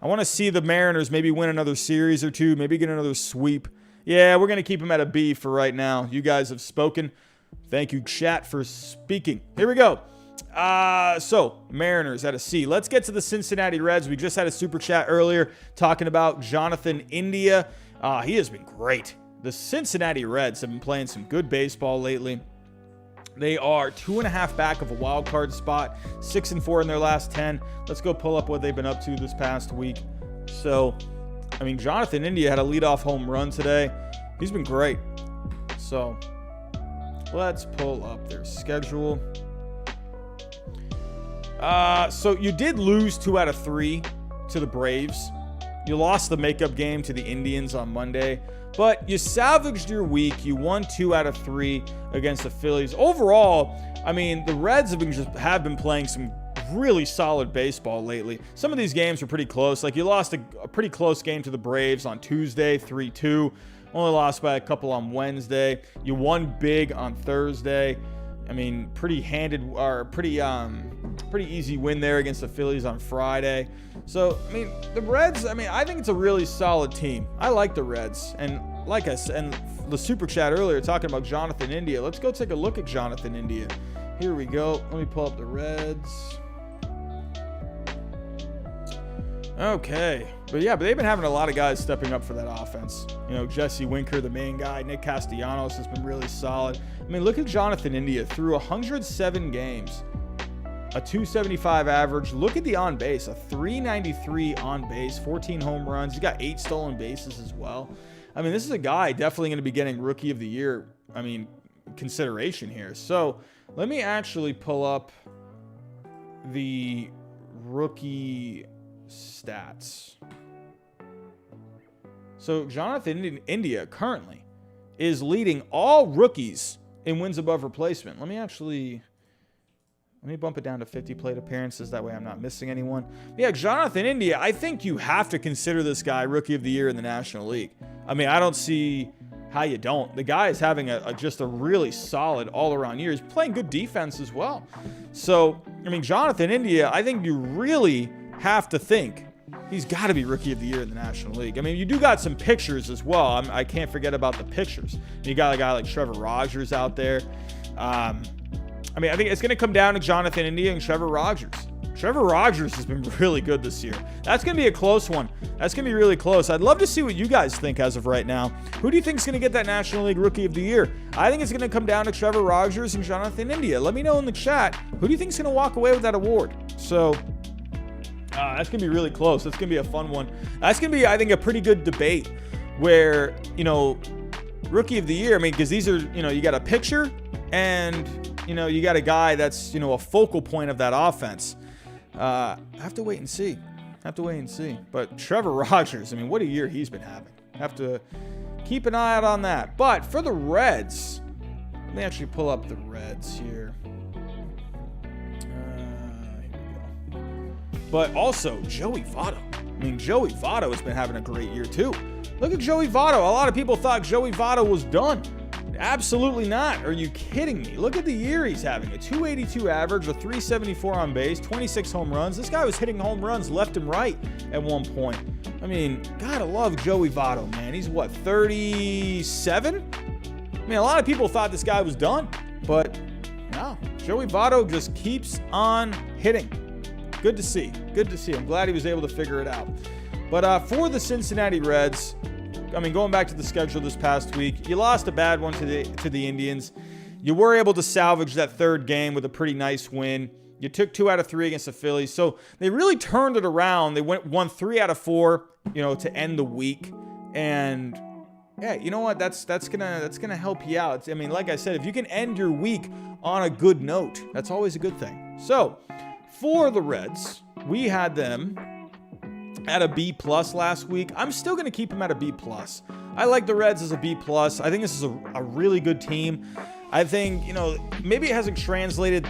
the Mariners maybe win another series or two, maybe get another sweep. Yeah, we're going to keep them at a B for right now. You guys have spoken. Thank you, chat, for speaking. Here we go. So, Mariners at a C. Let's get to the Cincinnati Reds. We just had a super chat earlier talking about Jonathan India. He has been great. The Cincinnati Reds have been playing some good baseball lately. They are 2.5 back of a wild card spot, 6-4 in their last 10. Let's go pull up what they've been up to this past week. So, Jonathan India had a leadoff home run today. He's been great. So, let's pull up their schedule. So you did lose 2 out of 3 to the Braves. You lost the makeup game to the Indians on Monday, but you salvaged your week. You won 2 out of 3 against the Phillies. Overall, the Reds have been playing some really solid baseball lately. Some of these games were pretty close. Like, you lost a pretty close game to the Braves on Tuesday, 3-2. Only lost by a couple on Wednesday. You won big on Thursday. Pretty easy win there against the Phillies on Friday. So, the Reds, I think it's a really solid team. I like the Reds. And like I said, and the super chat earlier talking about Jonathan India. Let's go take a look at Jonathan India. Here we go. Let me pull up the Reds. Okay. But they've been having a lot of guys stepping up for that offense. Jesse Winker, the main guy. Nick Castellanos has been really solid. Look at Jonathan India through 107 games. A 275 average. Look at the on base. A 393 on base. 14 home runs. He's got 8 stolen bases as well. This is a guy definitely going to be getting Rookie of the Year, consideration here. So, let me actually pull up the rookie stats. So, Jonathan India currently is leading all rookies in wins above replacement. Let me bump it down to 50 plate appearances. That way I'm not missing anyone. Yeah, Jonathan India, I think you have to consider this guy Rookie of the Year in the National League. I don't see how you don't. The guy is having just a really solid all-around year. He's playing good defense as well. So, Jonathan India, I think you really have to think he's got to be Rookie of the Year in the National League. You do got some pitchers as well. I can't forget about the pitchers. You got a guy like Trevor Rogers out there. I think it's going to come down to Jonathan India and Trevor Rogers. Trevor Rogers has been really good this year. That's going to be a close one. That's going to be really close. I'd love to see what you guys think as of right now. Who do you think is going to get that National League Rookie of the Year? I think it's going to come down to Trevor Rogers and Jonathan India. Let me know in the chat. Who do you think is going to walk away with that award? So, that's going to be really close. That's going to be a fun one. That's going to be, I think, a pretty good debate where, Rookie of the Year, because these are, you got a pitcher and, you got a guy that's, a focal point of that offense. I have to wait and see. But Trevor Rogers, what a year he's been having. Have to keep an eye out on that. But for the Reds, let me actually pull up the Reds here. Here we go. But also Joey Vado. Joey Vado has been having a great year too. Look at Joey Vado. A lot of people thought Joey Vado was done. Absolutely not. Are you kidding me? Look at the year he's having. A 282 average, a 374 on base, 26 home runs. This guy was hitting home runs left and right at one point. Gotta love Joey Vado, man. He's 37? A lot of people thought this guy was done, but no. Joey Vado just keeps on hitting. Good to see. I'm glad he was able to figure it out. But for the Cincinnati Reds, going back to the schedule this past week, you lost a bad one to the Indians. You were able to salvage that third game with a pretty nice win. You took 2 out of 3 against the Phillies. So they really turned it around. They won 3 out of 4, to end the week. And yeah, you know what? That's gonna help you out. I mean, like I said, if you can end your week on a good note, that's always a good thing. So for the Reds, we had them at a B+ last week. I'm still gonna keep them at a B+. I like the Reds as a B+. I think this is a really good team. I think, maybe it hasn't translated,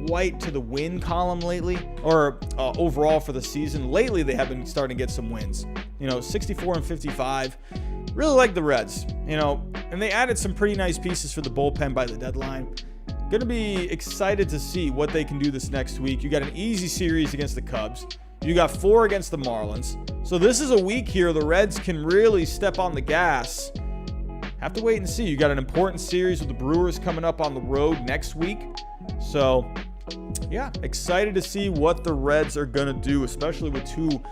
quite to the win column lately, or overall for the season. Lately, they have been starting to get some wins. 64 and 55. Really like the Reds, and they added some pretty nice pieces for the bullpen by the deadline. Going to be excited to see what they can do this next week. You got an easy series against the Cubs. You got 4 against the Marlins. So this is a week here the Reds can really step on the gas. Have to wait and see. You got an important series with the Brewers coming up on the road next week. So yeah, excited to see what the Reds are going to do, especially with 2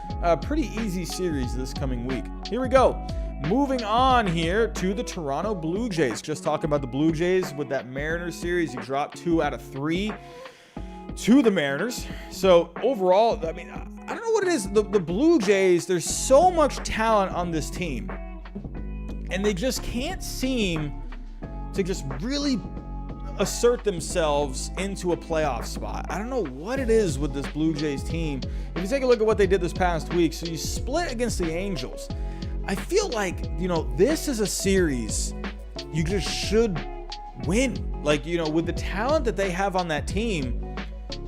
pretty easy series this coming week. Here we go. Moving on here to the Toronto Blue Jays. Just talking about the Blue Jays with that Mariners series. You dropped 2 out of 3 to the Mariners. So overall, I mean, I don't know what it is. The Blue Jays, there's so much talent on this team. And they just can't seem to just really assert themselves into a playoff spot. I don't know what it is with this Blue Jays team. If you take a look at what they did this past week, so you split against the Angels. I feel like, this is a series you just should win. Like, with the talent that they have on that team,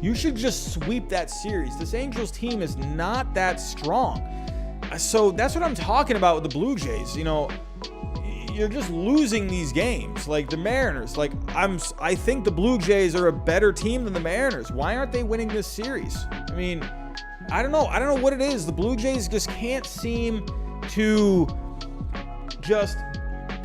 you should just sweep that series. This Angels team is not that strong. So that's what I'm talking about with the Blue Jays. You're just losing these games. Like the Mariners, I think the Blue Jays are a better team than the Mariners. Why aren't they winning this series? I mean, I don't know what it is. The Blue Jays just can't seem to just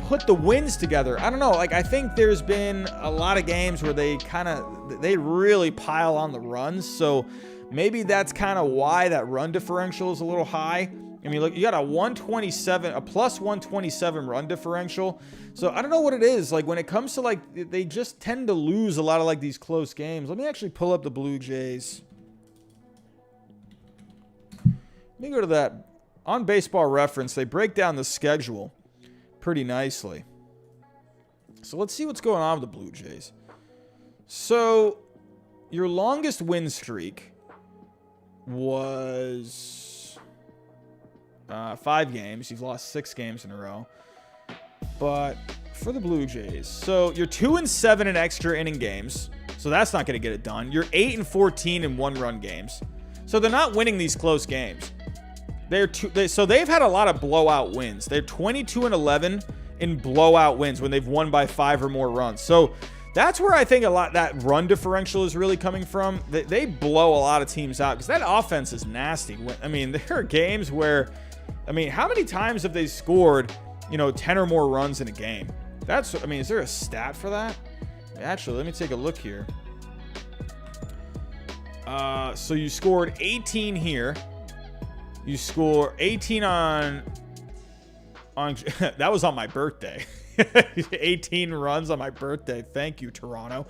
put the wins together. I don't know. I think there's been a lot of games where they really pile on the runs. So maybe that's kind of why that run differential is a little high. I mean, look, you got a plus 127 run differential. So I don't know what it is. When it comes to they just tend to lose a lot of these close games. Let me actually pull up the Blue Jays. Let me go to that. On Baseball Reference, they break down the schedule pretty nicely. So let's see what's going on with the Blue Jays. So your longest win streak was 5 games. You've lost 6 games in a row. But for the Blue Jays, so you're 2-7 in extra inning games. So that's not going to get it done. You're 8-14 in 1-run games. So they're not winning these close games. So they've had a lot of blowout wins. They're 22-11 in blowout wins when they've won by 5 or more runs. So that's where I think that run differential is really coming from. They blow a lot of teams out because that offense is nasty. I mean, there are games where, how many times have they scored, 10 or more runs in a game? Is there a stat for that? Actually, let me take a look here. So you scored 18 here. You score 18 on that was on my birthday. 18 runs on my birthday. Thank you, Toronto.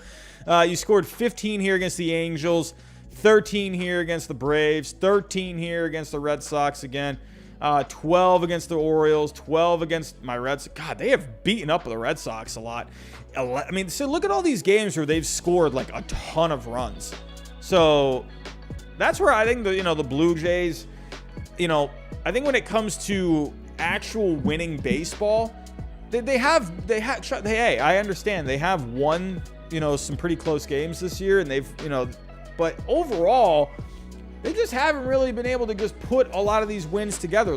You scored 15 here against the Angels, 13 here against the Braves, 13 here against the Red Sox again, 12 against the Orioles, 12 against my Reds. God, they have beaten up the Red Sox a lot. So look at all these games where they've scored a ton of runs. So that's where I think the Blue Jays, I think when it comes to actual winning baseball, hey, I understand they have won, some pretty close games this year, and they've, but overall, they just haven't really been able to just put a lot of these wins together.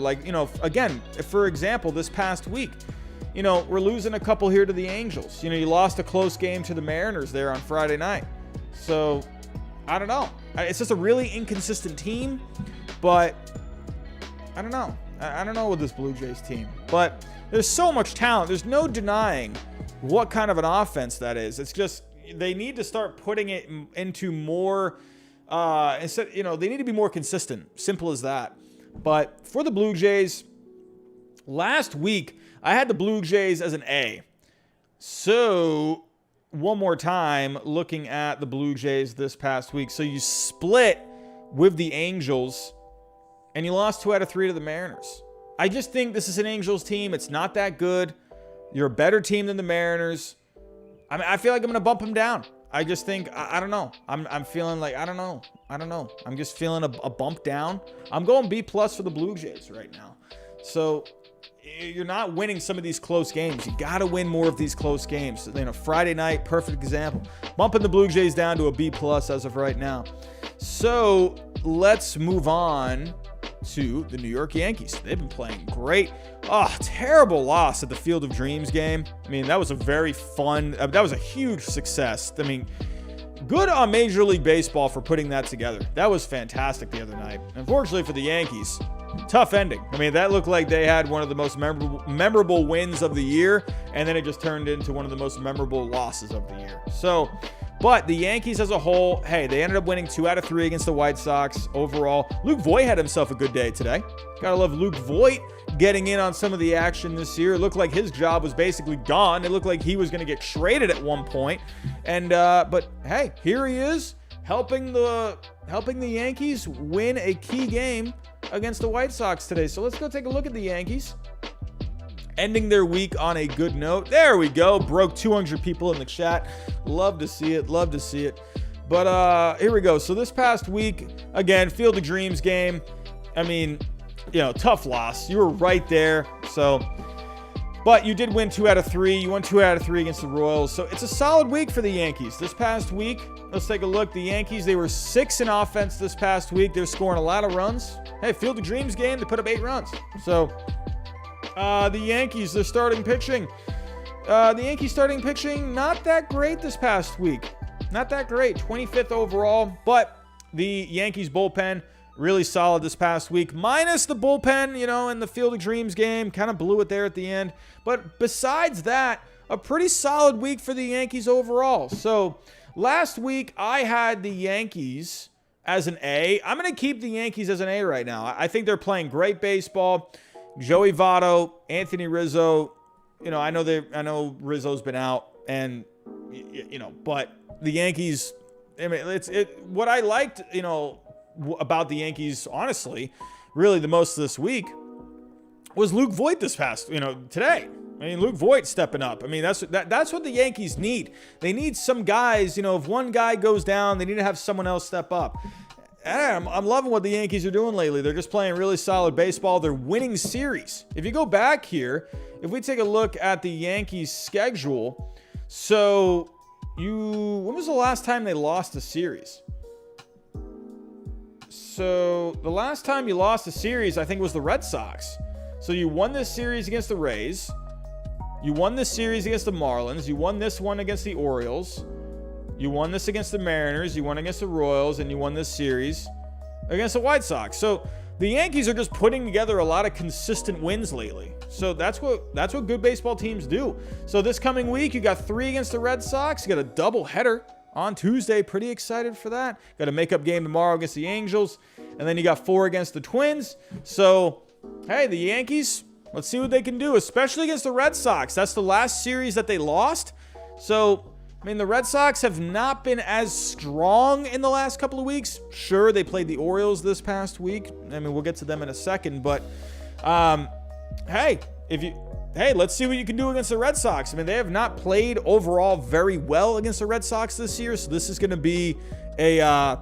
Again, for example, this past week, we're losing a couple here to the Angels. You lost a close game to the Mariners there on Friday night. So I don't know. It's just a really inconsistent team, but I don't know. I don't know with this Blue Jays team, but there's so much talent. There's no denying what kind of an offense that is. It's just they need to start putting it into more. They need to be more consistent. Simple as that. But for the Blue Jays, last week, I had the Blue Jays as an A. So, one more time, looking at the Blue Jays this past week. So, you split with the Angels, and you lost 2 out of 3 to the Mariners. I just think this is an Angels team. It's not that good. You're a better team than the Mariners. I mean, I feel like I'm going to bump them down. I just think, I don't know. I'm feeling like, I don't know. I'm just feeling a bump down. I'm going B+ for the Blue Jays right now. So, you're not winning some of these close games. You got to win more of these close games. Friday night, perfect example. Bumping the Blue Jays down to a B+ as of right now. So, let's move on to the New York Yankees. They've been playing great. Oh, terrible loss at the Field of Dreams game. I mean, that was a very fun, that was a huge success. I mean, good on Major League Baseball for putting that together. That was fantastic the other night. Unfortunately for the Yankees, tough ending. I mean, that looked like they had one of the most memorable wins of the year, and then it just turned into one of the most memorable losses of the year. So, but the Yankees as a whole, hey, they ended up winning 2 out of 3 against the White Sox overall. Luke Voit had himself a good day today. Gotta love Luke Voit getting in on some of the action this year. It looked like his job was basically gone. It looked like he was going to get traded at one point. And but hey, here he is helping the Yankees win a key game against the White Sox today. So let's go take a look at the Yankees. Ending their week on a good note. There we go. Broke 200 people in the chat. Love to see it. Love to see it. But here we go. So this past week, again, Field of Dreams game. I mean, tough loss. You were right there. So, but you did win 2 out of 3. You won 2 out of 3 against the Royals. So it's a solid week for the Yankees. This past week, let's take a look. The Yankees, they were 6 in offense this past week. They're scoring a lot of runs. Hey, Field of Dreams game, they put up 8 runs. So, the Yankees, they're starting pitching. The Yankees starting pitching, not that great this past week. Not that great. 25th overall. But the Yankees bullpen, really solid this past week. Minus the bullpen, in the Field of Dreams game. Kind of blew it there at the end. But besides that, a pretty solid week for the Yankees overall. So, last week, I had the Yankees as an A. I'm going to keep the Yankees as an A right now. I think they're playing great baseball. Joey Vado, Anthony Rizzo, I know Rizzo's been out, and but the Yankees, I mean, what I liked, about the Yankees, honestly, really the most this week was Luke Voit this past, today. I mean, Luke Voit stepping up. I mean, that's what the Yankees need. They need some guys, if one guy goes down, they need to have someone else step up. I'm loving what the Yankees are doing lately. They're just playing really solid baseball. They're winning series. If you go back here, if we take a look at the Yankees schedule, so when was the last time they lost a series? So the last time you lost a series, I think, was the Red Sox. So you won this series against the Rays. You won this series against the Marlins. You won this one against the Orioles. You won this against the Mariners, you won against the Royals, and you won this series against the White Sox. So the Yankees are just putting together a lot of consistent wins lately. So that's what good baseball teams do. So this coming week, you got 3 against the Red Sox. You got a double header on Tuesday. Pretty excited for that. Got a makeup game tomorrow against the Angels. And then you got 4 against the Twins. So, hey, the Yankees, let's see what they can do, especially against the Red Sox. That's the last series that they lost. So, I mean, the Red Sox have not been as strong in the last couple of weeks. Sure, they played the Orioles this past week. I mean, we'll get to them in a second. But, hey, let's see what you can do against the Red Sox. I mean, they have not played overall very well against the Red Sox this year. So this is going to be a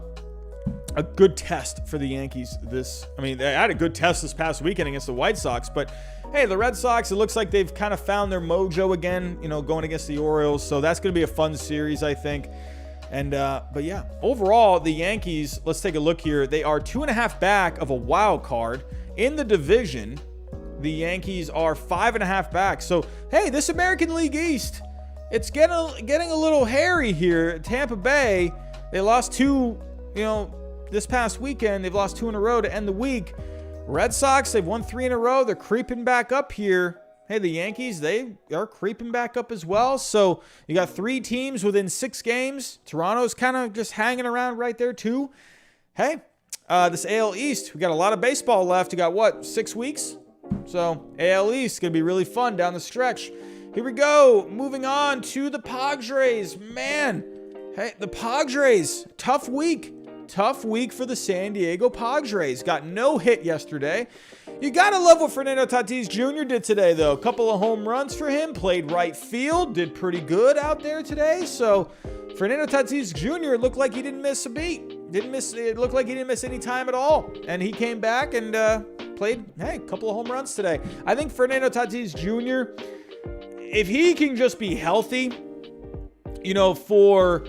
good test for the Yankees. They had a good test this past weekend against the White Sox. But, hey, the Red Sox, it looks like they've kind of found their mojo again, going against the Orioles. So that's going to be a fun series, I think. And, but yeah, overall, the Yankees, let's take a look here. They are 2.5 back of a wild card in the division. The Yankees are 5.5 back. So, hey, this American League East, it's getting a little hairy here. Tampa Bay, they lost 2, this past weekend. They've lost 2 in a row to end the week. Red Sox, they've won 3 in a row. They're creeping back up here. Hey, the Yankees, they are creeping back up as well. So you got 3 teams within 6 games. Toronto's kind of just hanging around right there too. Hey, this AL East, we got a lot of baseball left. You got 6 weeks? So AL East going to be really fun down the stretch. Here we go. Moving on to the Padres. Man, hey, the Padres, tough week. Tough week for the San Diego Padres. Got no hit yesterday. You got to love what Fernando Tatis Jr. did today, though. A couple of home runs for him. Played right field. Did pretty good out there today. So Fernando Tatis Jr. looked like he didn't miss a beat. It looked like he didn't miss any time at all. And he came back and played, a couple of home runs today. I think Fernando Tatis Jr., if he can just be healthy, for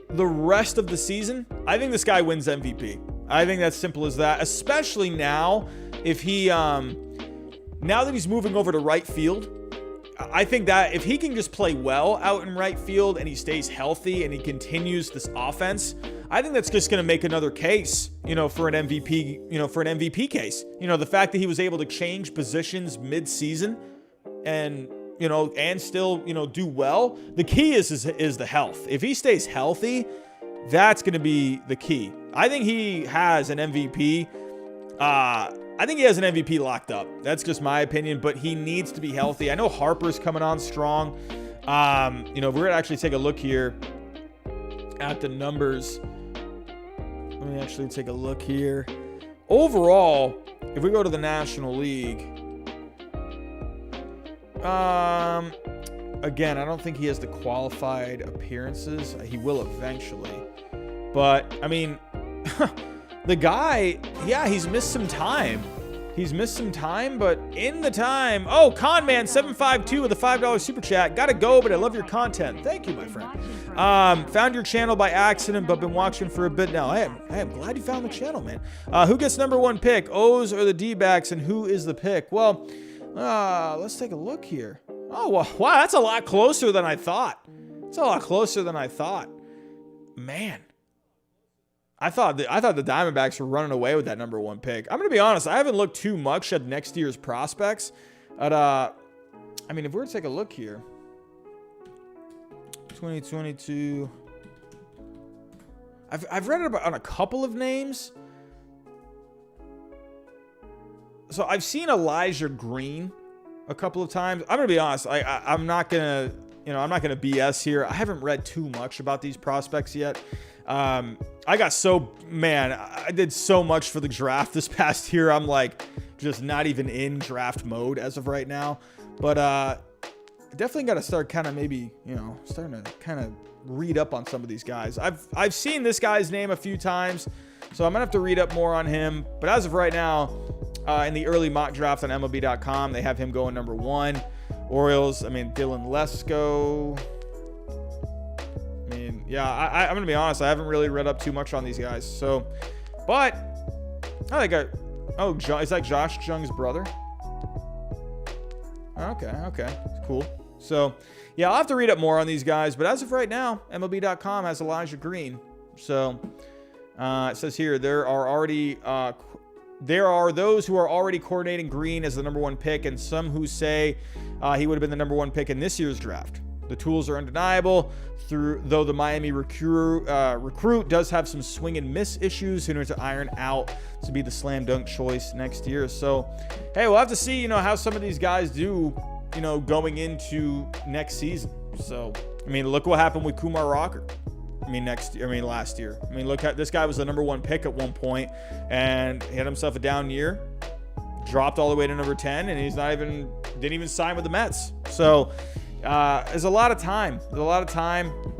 the rest of the season, I think this guy wins MVP. I think that's simple as that, especially now if he, now that he's moving over to right field. I think that if he can just play well out in right field and he stays healthy and he continues this offense, I think that's just going to make another case, for an MVP case. The fact that he was able to change positions mid-season and still, do well. The key is the health. If he stays healthy, that's going to be the key. I think he has an MVP. I think he has an MVP locked up. That's just my opinion, but he needs to be healthy. I know Harper's coming on strong. We're going to actually take a look here at the numbers. Let me actually take a look here. Overall, if we go to the National League, again, I don't think he has the qualified appearances. He will eventually. But, the guy, he's missed some time. But in the time... Oh, Conman752 with a $5 super chat. Gotta go, but I love your content. Thank you, my friend. Found your channel by accident, but been watching for a bit now. I am glad you found the channel, man. Who gets number one pick? O's or the D-backs, and who is the pick? Well, let's take a look here. Oh, wow, that's a lot closer than I thought. Man. I thought the Diamondbacks were running away with that number one pick. I'm going to be honest. I haven't looked too much at next year's prospects. But, if we were to take a look here. 2022. I've read it on a couple of names. So I've seen Elijah Green a couple of times. I'm going to be honest. I'm not going to, I'm not going to BS here. I haven't read too much about these prospects yet. I did so much for the draft this past year. I'm just not even in draft mode as of right now. But definitely got to start kind of maybe, starting to kind of read up on some of these guys. I've seen this guy's name a few times, so I'm going to have to read up more on him. But as of right now, in the early mock draft on MLB.com, they have him going number one. Orioles, Dylan Lesko. I'm going to be honest. I haven't really read up too much on these guys. So, but I think is that Josh Jung's brother? Okay. Cool. So, I'll have to read up more on these guys. But as of right now, MLB.com has Elijah Green. So, it says here, there are those who are already coordinating Green as the number one pick, and some who say he would have been the number one pick in this year's draft. The tools are undeniable, though the Miami recruit does have some swing and miss issues who need to iron out to be the slam dunk choice next year. So, hey, we'll have to see, how some of these guys do, going into next season. So, look what happened with Kumar Rocker. Last year. Look at this guy was the number one pick at one point and he had himself a down year, dropped all the way to number 10, and didn't even sign with the Mets. So, there's a lot of time.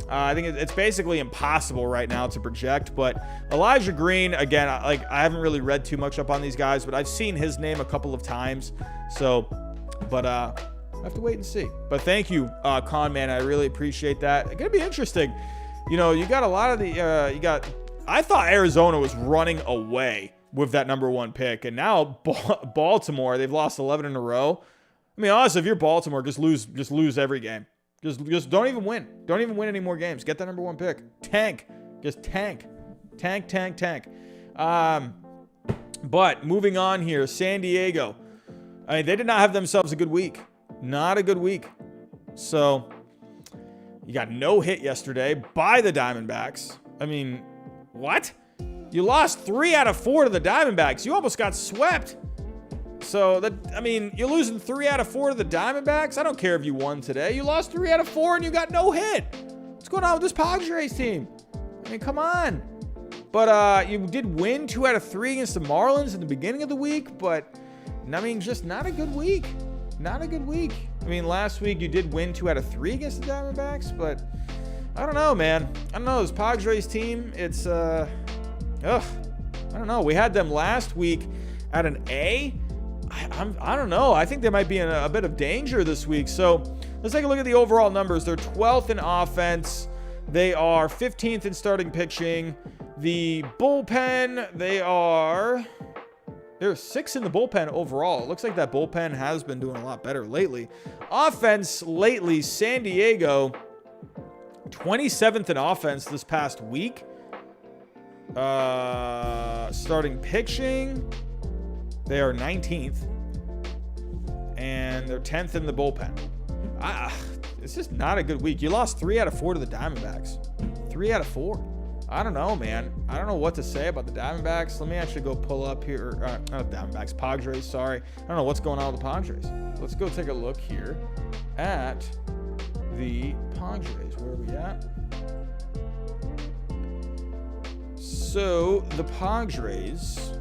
I think it's basically impossible right now to project, but Elijah Green, again, I haven't really read too much up on these guys, but I've seen his name a couple of times. So, but I have to wait and see. But thank you, Con Man. I really appreciate that. It's going to be interesting. You got a lot of I thought Arizona was running away with that number one pick, and now Baltimore, they've lost 11 in a row. Honestly, if you're Baltimore, just lose every game. Just don't even win. Don't even win any more games. Get that number one pick. Tank. Just tank. Tank. But moving on here, San Diego. They did not have themselves a good week. Not a good week. So, you got no hit yesterday by the Diamondbacks. What? You lost 3 out of 4 to the Diamondbacks. You almost got swept. So, you're losing 3 out of 4 to the Diamondbacks. I don't care if you won today. You lost 3 out of 4 and you got no hit. What's going on with this Padres team? I mean, come on. But you did win 2 out of 3 against the Marlins in the beginning of the week. But, just not a good week. Not a good week. Last week you did win 2 out of 3 against the Diamondbacks. But, I don't know, man. I don't know. This Padres team, it's, I don't know. We had them last week at an A. I don't know. I think they might be in a bit of danger this week. So let's take a look at the overall numbers. They're 12th in offense. They are 15th in starting pitching. The bullpen, they're 6th in the bullpen overall. It looks like that bullpen has been doing a lot better lately. Offense lately, San Diego, 27th in offense this past week. Starting pitching, they are 19th, and they're 10th in the bullpen. It's just not a good week. You lost 3 out of 4 to the Diamondbacks. 3 out of 4. I don't know, man. I don't know what to say about the Diamondbacks. Let me actually go pull up here. Not Diamondbacks, Padres, sorry. I don't know what's going on with the Padres. Let's go take a look here at the Padres. Where are we at? So, the Padres...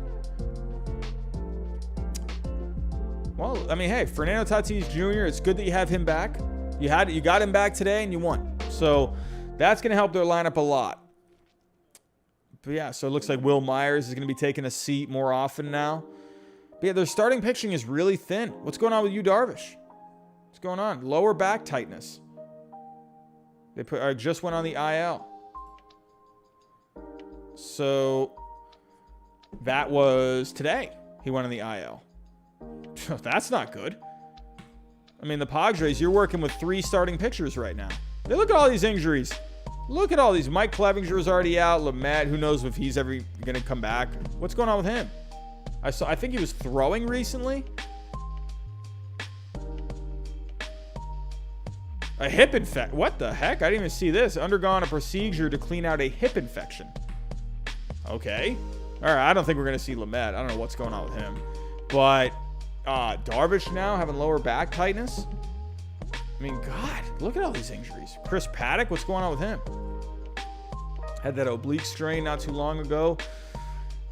Well, hey, Fernando Tatis Jr., it's good that you have him back. You got him back today and you won. So that's going to help their lineup a lot. But yeah, so it looks like Will Myers is going to be taking a seat more often now. But yeah, their starting pitching is really thin. What's going on with Yu Darvish? What's going on? Lower back tightness. I just went on the IL. So that was today. He went on the IL. That's not good. The Padres, you're working with 3 starting pitchers right now. Look at all these injuries. Look at all these. Mike Clevenger is already out. Lamet, who knows if he's ever going to come back. What's going on with him? I think he was throwing recently. A hip infection. What the heck? I didn't even see this. Undergone a procedure to clean out a hip infection. Okay. All right. I don't think we're going to see Lamet. I don't know what's going on with him. But Darvish now having lower back tightness. God, look at all these injuries. Chris Paddock, what's going on with him? Had that oblique strain not too long ago.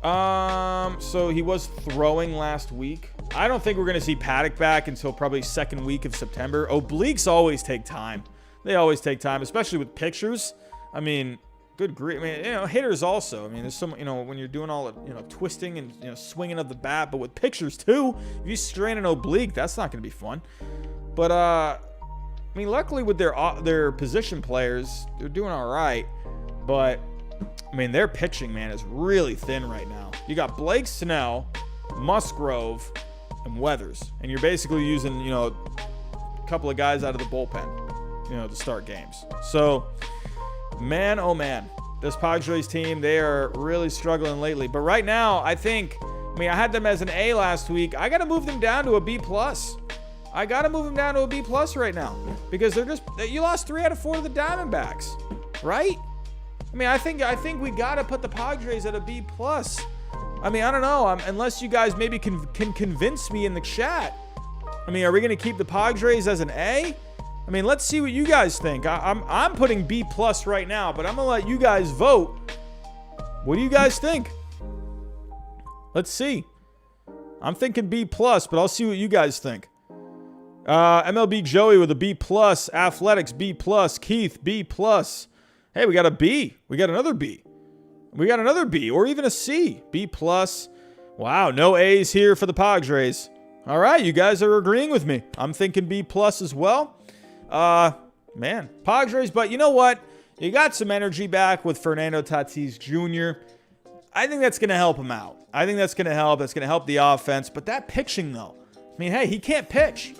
So he was throwing last week. I don't think we're going to see Paddock back until probably second week of September. Obliques always take time. They always take time, especially with pitchers. Good grief. Hitters also. There's some, when you're doing all the, twisting and, swinging of the bat, but with pitchers too, if you strain an oblique, that's not going to be fun. But, luckily with their position players, they're doing all right. But, their pitching, man, is really thin right now. You got Blake Snell, Musgrove, and Weathers. And you're basically using, a couple of guys out of the bullpen, to start games. So, man, oh man, this Padres team, they are really struggling lately. But right now, I think, I had them as an A last week. I got to move them down to a B+. I got to move them down to a B+ right now because you lost 3 out of 4 to the Diamondbacks, right? I think we got to put the Padres at a B+. I don't know, unless you guys maybe can convince me in the chat. Are we going to keep the Padres as an A? Let's see what you guys think. I'm putting B+ right now, but I'm going to let you guys vote. What do you guys think? Let's see. I'm thinking B+, but I'll see what you guys think. MLB Joey with a B+, Athletics B+, Keith B+. Hey, we got a B. We got another B. We got another B, or even a C. B+. Wow, no A's here for the Padres. All right, you guys are agreeing with me. I'm thinking B+ as well. Man, Padres, but you know what? You got some energy back with Fernando Tatis Jr. I think that's going to help him out. I think that's going to help. That's going to help the offense. But that pitching, though, hey, he can't pitch.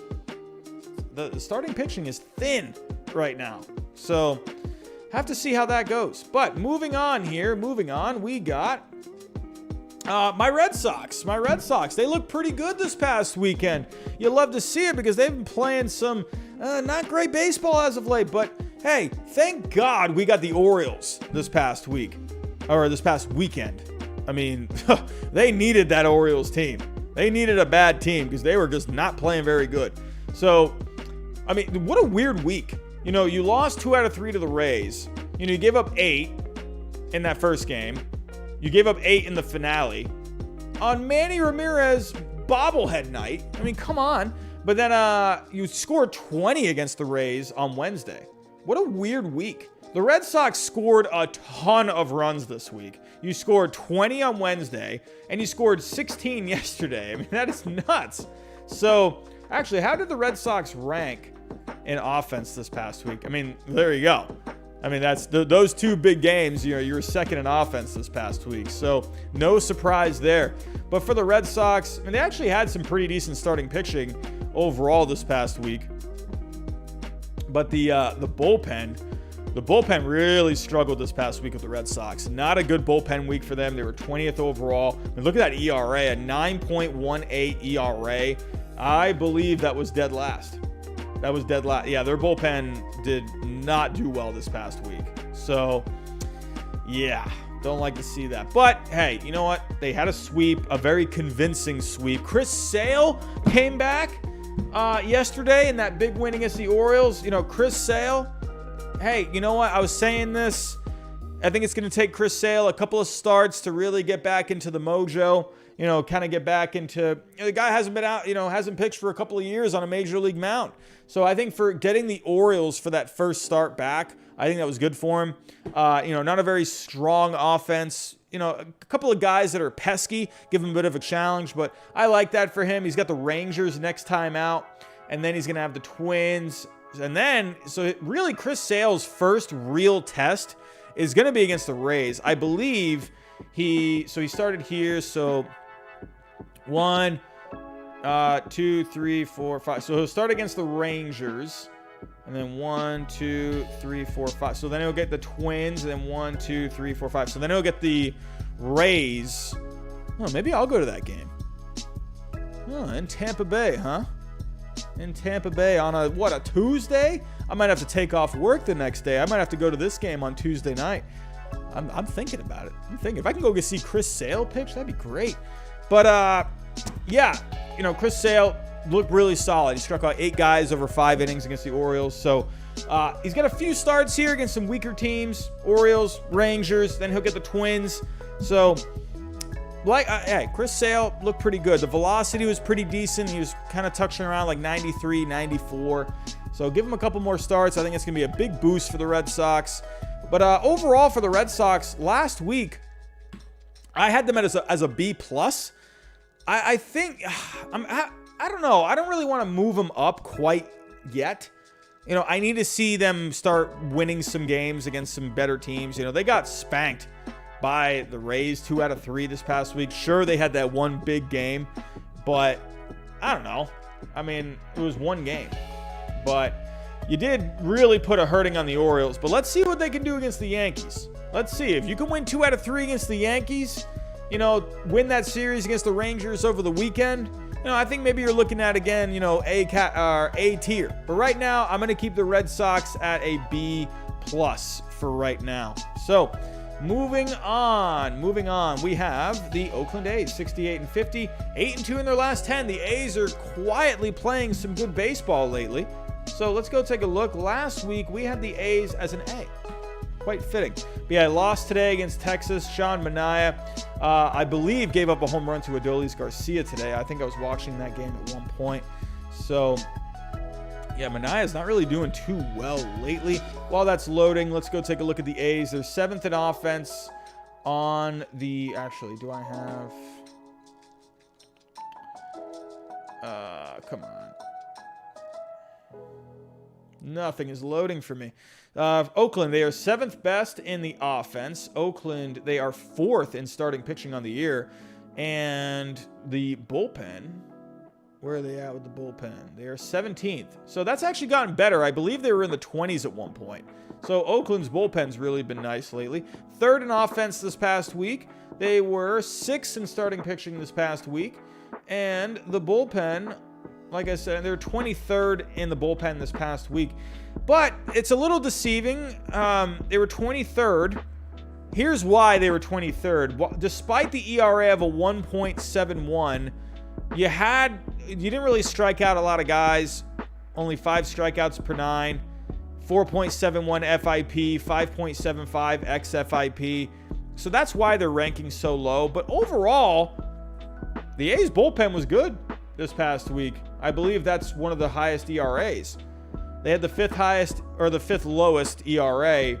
The starting pitching is thin right now. So, have to see how that goes. But moving on, we got my Red Sox. They look pretty good this past weekend. You love to see it because they've been playing some not great baseball as of late. But hey, thank God we got the Orioles this past week, or this past weekend. They needed that Orioles team. They needed a bad team because they were just not playing very good. So, I mean, what a weird week. You know, you lost 2 out of 3 to the Rays. You know, you gave up 8 in that first game. You gave up 8 in the finale. On Manny Ramirez bobblehead night, I mean, come on. But then you scored 20 against the Rays on Wednesday. What a weird week. The Red Sox scored a ton of runs this week. You scored 20 on Wednesday, and you scored 16 yesterday. I mean, that is nuts. So, actually, how did the Red Sox rank in offense this past week? I mean, there you go. I mean, that's those 2 big games, you know, you were second in offense this past week. So, no surprise there. But for the Red Sox, I mean, they actually had some pretty decent starting pitching overall this past week. But the bullpen really struggled this past week with the Red Sox. Not a good bullpen week for them. They were 20th overall. I mean, look at that ERA, a 9.18 ERA. I believe that was dead last. Yeah, their bullpen did not do well this past week. So, yeah, don't like to see that. But, hey, you know what? They had a sweep, a very convincing sweep. Chris Sale came back yesterday in that big win against the Orioles. You know, Chris Sale, hey, you know what? I was saying this. I think it's going to take Chris Sale a couple of starts to really get back into the mojo. You know, kind of get back into, the guy hasn't been out, you know, hasn't pitched for a couple of years on a major league mound. So I think for getting the Orioles for that first start back, I think that was good for him. You know, not a very strong offense. You know, a couple of guys that are pesky, give him a bit of a challenge, but I like that for him. He's got the Rangers next time out, and then he's going to have the Twins. And then, so really Chris Sale's first real test is going to be against the Rays. I believe he started here, so 1, 2, 3, 4, 5. So he'll start against the Rangers, and then 1, 2, 3, 4, 5. So then he'll get the Twins, and then 1, 2, 3, 4, 5. So then he'll get the Rays. Oh, maybe I'll go to that game. Oh, in Tampa Bay, huh? In Tampa Bay on a Tuesday? I might have to take off work the next day. I might have to go to this game on Tuesday night. I'm thinking about it. I'm thinking if I can go see Chris Sale pitch, that'd be great. But yeah, you know, Chris Sale looked really solid. He struck out 8 guys over 5 innings against the Orioles. So he's got a few starts here against some weaker teams, Orioles, Rangers. Then he'll get the Twins. So, hey, Chris Sale looked pretty good. The velocity was pretty decent. He was kind of touching around like 93, 94. So give him a couple more starts. I think it's going to be a big boost for the Red Sox. But overall for the Red Sox, last week, I had them as a B+. I think, I don't know. I don't really want to move them up quite yet. You know, I need to see them start winning some games against some better teams. You know, they got spanked by the Rays 2 out of 3 this past week. Sure, they had that one big game, but I don't know. I mean, it was one game. But you did really put a hurting on the Orioles. But let's see what they can do against the Yankees. Let's see. If you can win 2 out of 3 against the Yankees, you know, win that series against the Rangers over the weekend, you know, I think maybe you're looking at, again, you know, A tier. But right now, I'm going to keep the Red Sox at a B+ for right now. So, moving on, we have the Oakland A's, 68-50, 8-2 in their last 10. The A's are quietly playing some good baseball lately. So let's go take a look. Last week, we had the A's as an A. Quite fitting. But yeah, I lost today against Texas. Sean Manaea, I believe, gave up a home run to Adolis Garcia today. I think I was watching that game at one point. So, yeah, Manaea's not really doing too well lately. While that's loading, let's go take a look at the A's. They're 7th in offense on the... Actually, do I have... Come on. Nothing is loading for me. Oakland, they are 7th best in the offense. Oakland, they are 4th in starting pitching on the year. And the bullpen, where are they at with the bullpen? They are 17th. So that's actually gotten better. I believe they were in the 20s at one point. So Oakland's bullpen's really been nice lately. 3rd in offense this past week. They were 6th in starting pitching this past week. And the bullpen, like I said, they're 23rd in the bullpen this past week. But it's a little deceiving. They were 23rd. Here's why they were 23rd. Despite the ERA of a 1.71, you didn't really strike out a lot of guys. Only 5 strikeouts per 9, 4.71 FIP, 5.75 xFIP. So that's why their ranking's so low. But overall, the A's bullpen was good this past week. I believe that's one of the highest ERAs. They had the 5th highest or the 5th lowest ERA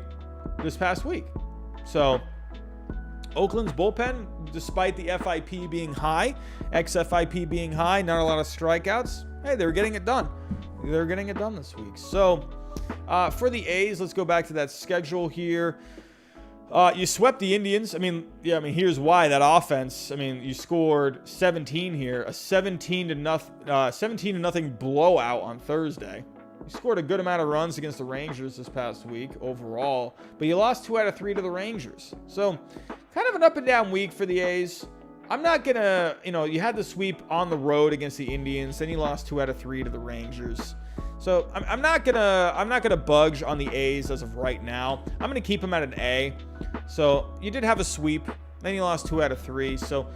this past week. So Oakland's bullpen, despite the FIP being high, xFIP being high, not a lot of strikeouts, hey, they were getting it done. They're getting it done this week. So for the A's, let's go back to that schedule here. You swept the Indians. Here's why. That offense, you scored 17 here, a 17 to nothing blowout on Thursday. You scored a good amount of runs against the Rangers this past week overall, but you lost 2 out of 3 to the Rangers. So kind of an up and down week for the A's. I'm not going to, you had the sweep on the road against the Indians, then you lost 2 out of 3 to the Rangers. So I'm not gonna budge on the A's as of right now. I'm gonna keep them at an A. So you did have a sweep, then you lost 2 out of 3. So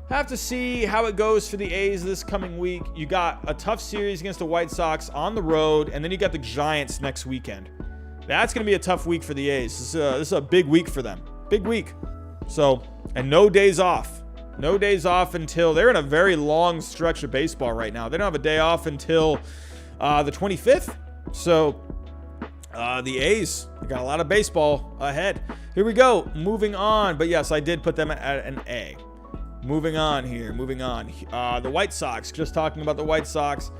have to see how it goes for the A's this coming week. You got a tough series against the White Sox on the road, and then you got the Giants next weekend. That's gonna be a tough week for the A's. This is a big week for them. Big week. So, and no days off. No days off until they're in a very long stretch of baseball right now. They don't have a day off until the 25th. So the A's, they got a lot of baseball ahead. Here we go. Moving on. But yes, I did put them at an A. Moving on here. The White Sox. Just talking about the White Sox.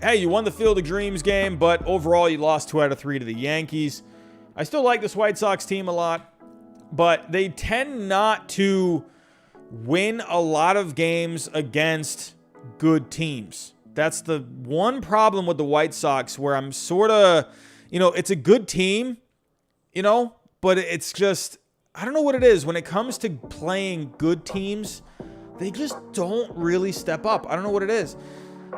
Hey, you won the Field of Dreams game, but overall you lost 2 out of 3 to the Yankees. I still like this White Sox team a lot, but they tend not to win a lot of games against good teams. That's the one problem with the White Sox, where I'm sort of, it's a good team, but it's just, I don't know what it is. When it comes to playing good teams, they just don't really step up. I don't know what it is.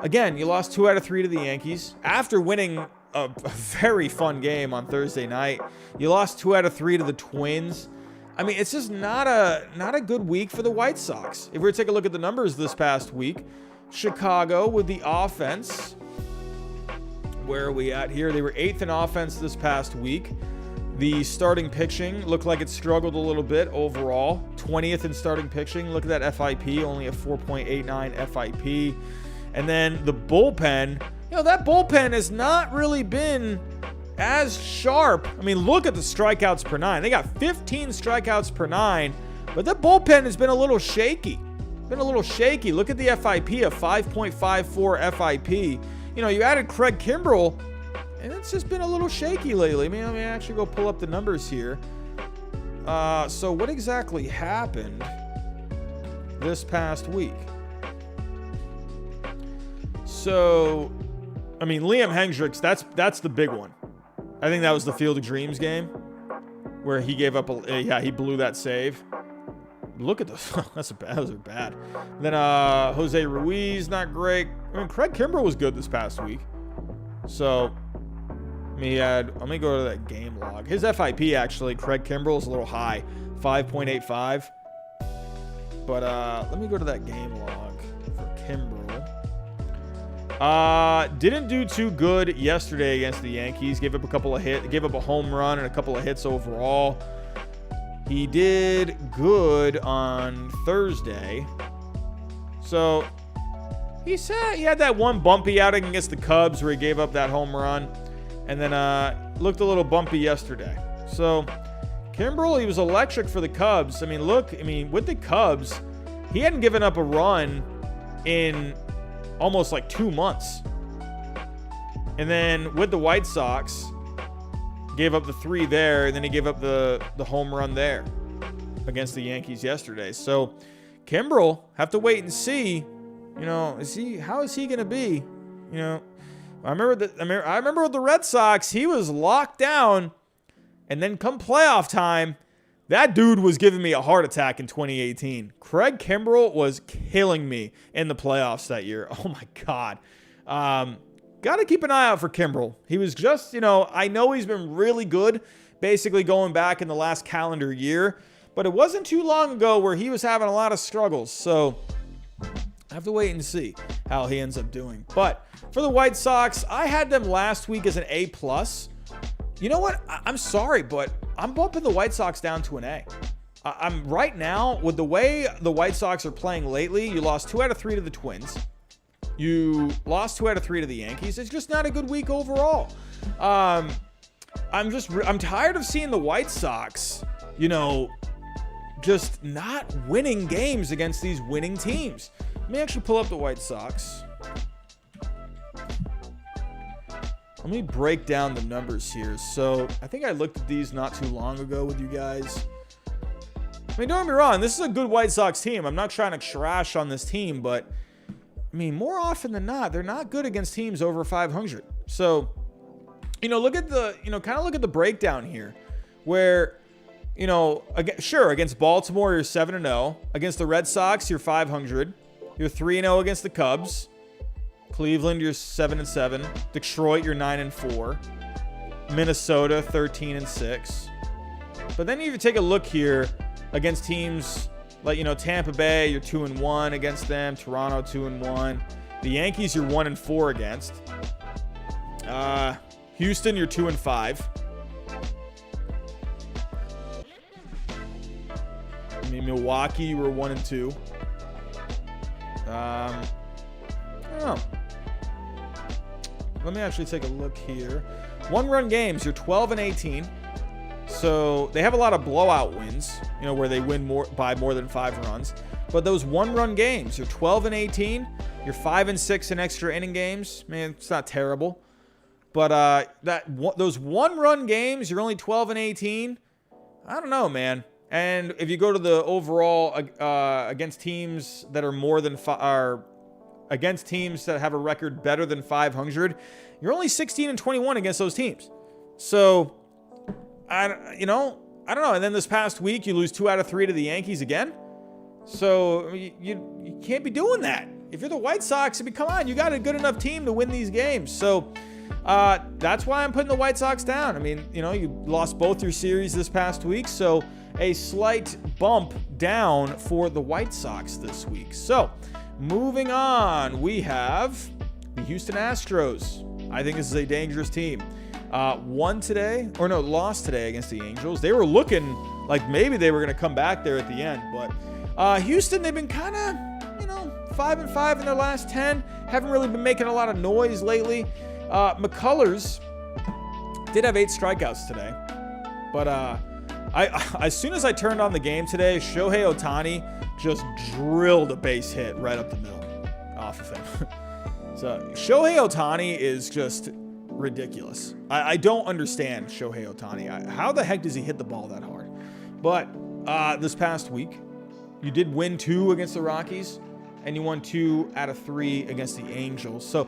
Again, you lost 2 out of 3 to the Yankees after winning a very fun game on Thursday night. You lost 2 out of 3 to the Twins. It's just not a good week for the White Sox. If we were to take a look at the numbers this past week, Chicago with the offense, where are we at here? They were 8th in offense this past week. The starting pitching looked like it struggled a little bit overall. 20th in starting pitching. Look at that FIP, only a 4.89 FIP. And then the bullpen, that bullpen has not really been as sharp. Look at the strikeouts per 9. They got 15 strikeouts per 9, but the bullpen has been a little shaky. Look at the FIP of 5.54 FIP. You added Craig Kimbrell, and it's just been a little shaky lately. Let me actually go pull up the numbers here. So what exactly happened this past week? So, Liam Hendricks, that's the big one. I think that was the Field of Dreams game where he gave up he blew that save. Look at those. Those are bad. Then Jose Ruiz, not great. Craig Kimbrell was good this past week. So, let me go to that game log. His FIP, actually, Craig Kimbrell is a little high, 5.85. But let me go to that game log for Kimbrell. Didn't do too good yesterday against the Yankees. Gave up a couple of hits. Gave up a home run and a couple of hits overall. He did good on Thursday. So he said he had that one bumpy outing against the Cubs where he gave up that home run, and then looked a little bumpy yesterday. So Kimbrell, he was electric for the Cubs. With the Cubs, he hadn't given up a run in almost like 2 months. And then with the White Sox, gave up the 3 there, and then he gave up the home run there against the Yankees yesterday. So Kimbrell, have to wait and see. How is he going to be? I remember with the Red Sox, he was locked down, and then come playoff time, that dude was giving me a heart attack in 2018. Craig Kimbrell was killing me in the playoffs that year. Oh my God. Got to keep an eye out for Kimbrell. He was just, I know he's been really good basically going back in the last calendar year, but it wasn't too long ago where he was having a lot of struggles. So I have to wait and see how he ends up doing. But for the White Sox, I had them last week as an A+. You know what? I'm sorry, but I'm bumping the White Sox down to an A. I'm right now, with the way the White Sox are playing lately, you lost 2 out of 3 to the Twins. You lost 2 out of 3 to the Yankees. It's just not a good week overall. I'm tired of seeing the White Sox, just not winning games against these winning teams. Let me actually pull up the White Sox. Let me break down the numbers here. So I think I looked at these not too long ago with you guys. I mean, don't get me wrong. This is a good White Sox team. I'm not trying to trash on this team, but I mean, more often than not, they're not good against teams over 500. So, look at the breakdown here where, against Baltimore, you're 7-0. Against the Red Sox, you're 500. You're 3-0 against the Cubs. Cleveland, you're 7-7. Detroit, you're 9-4. Minnesota, 13-6. But then you take a look here against teams like, Tampa Bay, you're 2-1 against them. Toronto, 2-1. The Yankees, you're 1-4 against. Houston, you're 2-5. I mean, Milwaukee, you were 1-2. I don't know. Let me actually take a look here. 1-run games, you're 12-18. So they have a lot of blowout wins, where they win by more than 5 runs. But those 1-run games, you're 12-18. You're 5-6 in extra inning games. Man, it's not terrible. But those 1-run games, you're only 12-18. I don't know, man. And if you go to the overall against teams that are against teams that have a record better than 500, you're only 16-21 against those teams. So I don't know. And then this past week, you lose 2 out of 3 to the Yankees again. So you can't be doing that. If you're the White Sox, come on, you got a good enough team to win these games. So that's why I'm putting the White Sox down. I mean, you lost both your series this past week. So a slight bump down for the White Sox this week. So moving on, we have the Houston Astros. I think this is a dangerous team. Lost today against the Angels. They were looking like maybe they were going to come back there at the end. But Houston, they've been kind of, 5-5 in their last 10. Haven't really been making a lot of noise lately. McCullers did have 8 strikeouts today. But as soon as I turned on the game today, Shohei Ohtani just drilled a base hit right up the middle off of him. So Shohei Ohtani is just ridiculous. I don't understand Shohei Ohtani. How the heck does he hit the ball that hard? But this past week, you did win 2 against the Rockies, and you won 2 out of 3 against the Angels. So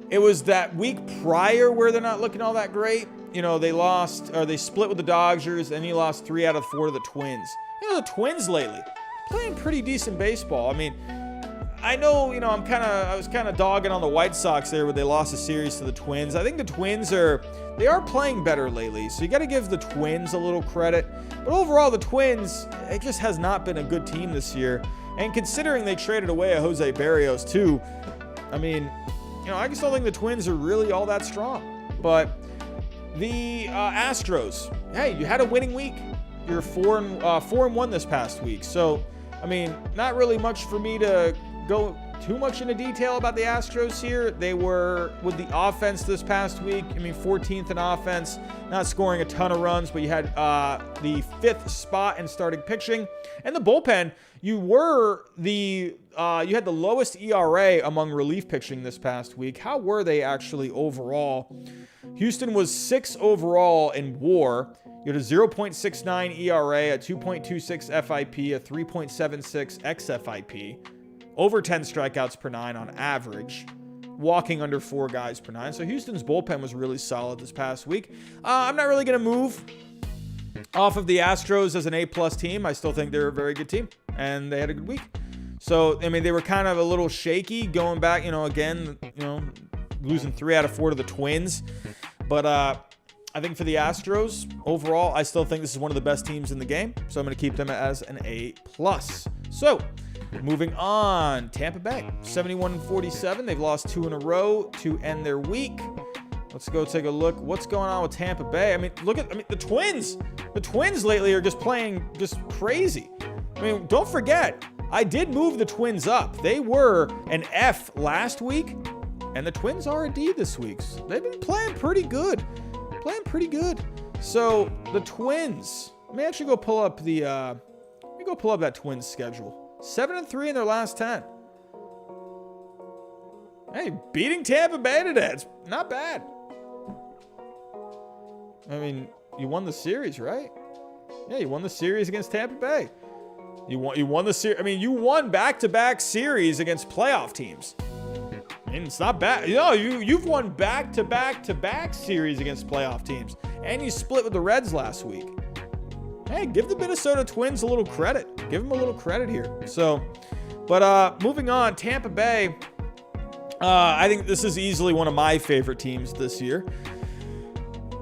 it was that week prior where they're not looking all that great. They split with the Dodgers, and he lost 3 out of 4 to the Twins. The Twins lately playing pretty decent baseball. I mean, I know, I was kind of dogging on the White Sox there where they lost a series to the Twins. I think the Twins are playing better lately, so you got to give the Twins a little credit. But overall, the Twins, it just has not been a good team this year. And considering they traded away a Jose Barrios too, I mean, I just don't think the Twins are really all that strong. But the Astros, hey, you had a winning week. You're 4-1 this past week. So, I mean, not really much for me to go too much into detail about the Astros here. They were, with the offense this past week, 14th in offense, not scoring a ton of runs, but you had the 5th spot in starting pitching. And the bullpen, you had the lowest ERA among relief pitching this past week. How were they actually overall? Houston was 6th overall in WAR. You had a 0.69 ERA, a 2.26 FIP, a 3.76 xFIP, over 10 strikeouts per 9 on average, walking under 4 guys per 9. So Houston's bullpen was really solid this past week. I'm not really going to move off of the Astros as an A-plus team. I still think they're a very good team, and they had a good week. So, I mean, they were kind of a little shaky going back, losing 3 out of 4 to the Twins. But I think for the Astros, overall, I still think this is one of the best teams in the game. So I'm going to keep them as an A+. So Moving on, Tampa Bay, 71-47. They've lost 2 in a row to end their week. Let's go take a look. What's going on with Tampa Bay? I mean, the Twins. The Twins lately are just playing just crazy. I mean, don't forget, I did move the Twins up. They were an F last week, and the Twins are a D this week. So they've been playing pretty good. So the Twins. Let me actually go pull up that Twins schedule. 7-3 in their last 10. Hey, beating Tampa Bay today. It's not bad. I mean, you won the series, right? Yeah, you won the series against Tampa Bay. You won the series. I mean, you won back-to-back series against playoff teams. I mean, it's not bad. You've won back-to-back series against playoff teams. And you split with the Reds last week. Hey, give the Minnesota Twins a little credit. Give them a little credit here. So, but moving on, Tampa Bay. I think this is easily one of my favorite teams this year.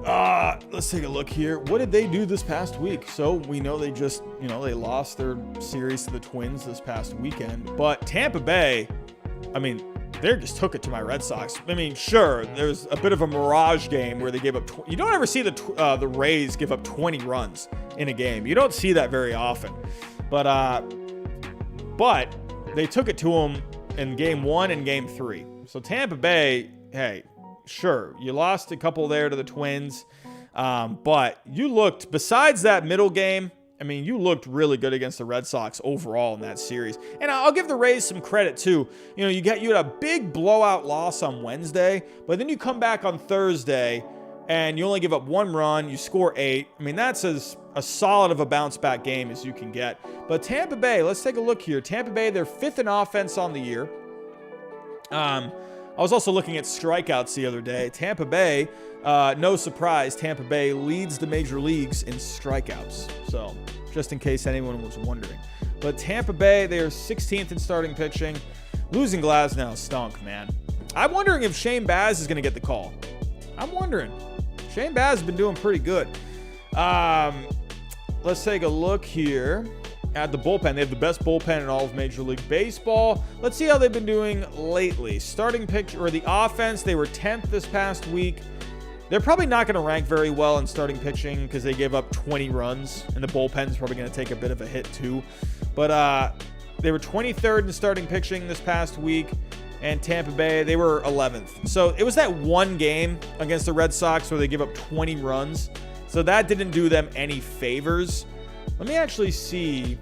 Let's take a look here. What did they do this past week? So we know they just, they lost their series to the Twins this past weekend. But Tampa Bay, I mean, they just took it to my Red Sox. I mean, sure, there's a bit of a mirage game where they gave up. You don't ever see the Rays give up 20 runs in a game. You don't see that very often. But they took it to them in Game 1 and Game 3. So Tampa Bay, hey, sure, you lost a couple there to the Twins, but you looked, besides that middle game, I mean, you looked really good against the Red Sox overall in that series. And I'll give the Rays some credit too. You had a big blowout loss on Wednesday, but then you come back on Thursday and you only give up 1 run, you score 8. I mean, that's as a solid of a bounce back game as you can get. But Tampa Bay, let's take a look here. Tampa Bay, they're 5th in offense on the year. I was also looking at strikeouts the other day. Tampa Bay, no surprise, Tampa Bay leads the major leagues in strikeouts. So, just in case anyone was wondering. But Tampa Bay, they are 16th in starting pitching. Losing Glasnow stunk, man. I'm wondering if Shane Baz is going to get the call. I'm wondering. Shane Baz has been doing pretty good. Let's take a look here at the bullpen. They have the best bullpen in all of Major League Baseball. Let's see how they've been doing lately. Starting pitch or the offense, they were 10th this past week. They're probably not going to rank very well in starting pitching because they gave up 20 runs, and the bullpen's probably going to take a bit of a hit too. But they were 23rd in starting pitching this past week, and Tampa Bay, they were 11th. So it was that one game against the Red Sox where they give up 20 runs. So that didn't do them any favors. Let me actually see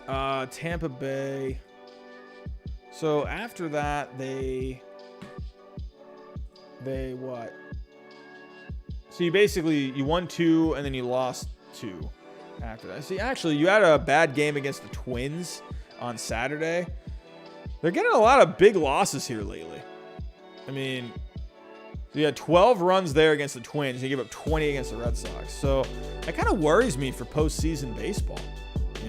Tampa Bay. So after that, they what? So you won 2 and then you lost 2 after that. See, actually, you had a bad game against the Twins on Saturday. They're getting a lot of big losses here lately. I mean, you had 12 runs there against the Twins. You gave up 20 against the Red Sox. So that kind of worries me for postseason baseball.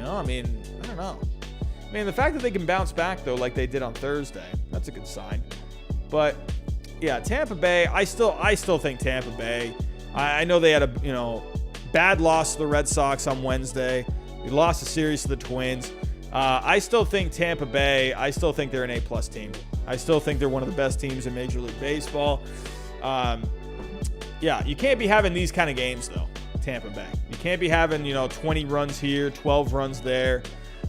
I mean, I don't know. I mean, the fact that they can bounce back, though, like they did on Thursday, that's a good sign. But, yeah, Tampa Bay, I still think Tampa Bay. I know they had a, bad loss to the Red Sox on Wednesday. They lost the series to the Twins. I still think Tampa Bay, I still think they're an A-plus team. I still think they're one of the best teams in Major League Baseball. Yeah, you can't be having these kind of games, though, Tampa Bay. You can't be having, 20 runs here, 12 runs there.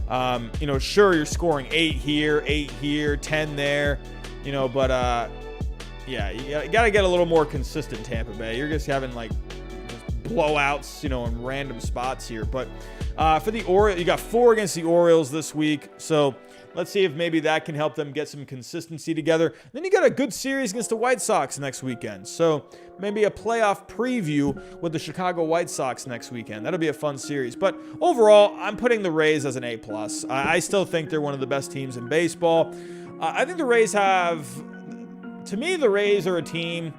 Sure, you're scoring 8 here, 10 there, but, yeah, you got to get a little more consistent, Tampa Bay. You're just having, just blowouts, in random spots here. But for the Orioles, you got 4 against the Orioles this week, so let's see if maybe that can help them get some consistency together. Then you got a good series against the White Sox next weekend. So maybe a playoff preview with the Chicago White Sox next weekend. That'll be a fun series. But overall, I'm putting the Rays as an A+. I still think they're one of the best teams in baseball. I think the Rays to me, the Rays are a team.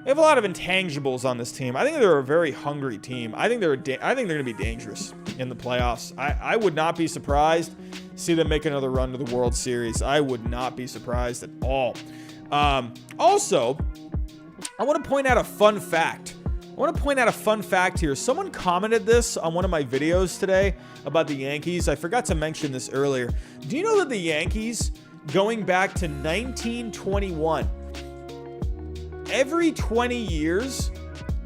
They have a lot of intangibles on this team. I think they're a very hungry team. I think they're going to be dangerous in the playoffs. I would not be surprised to see them make another run to the World Series. I would not be surprised at all. Also, I want to point out a fun fact I want to point out a fun fact here. Someone commented this on one of my videos today about the Yankees. I forgot to mention this earlier. Do you know that the Yankees, going back to 1921, every 20 years,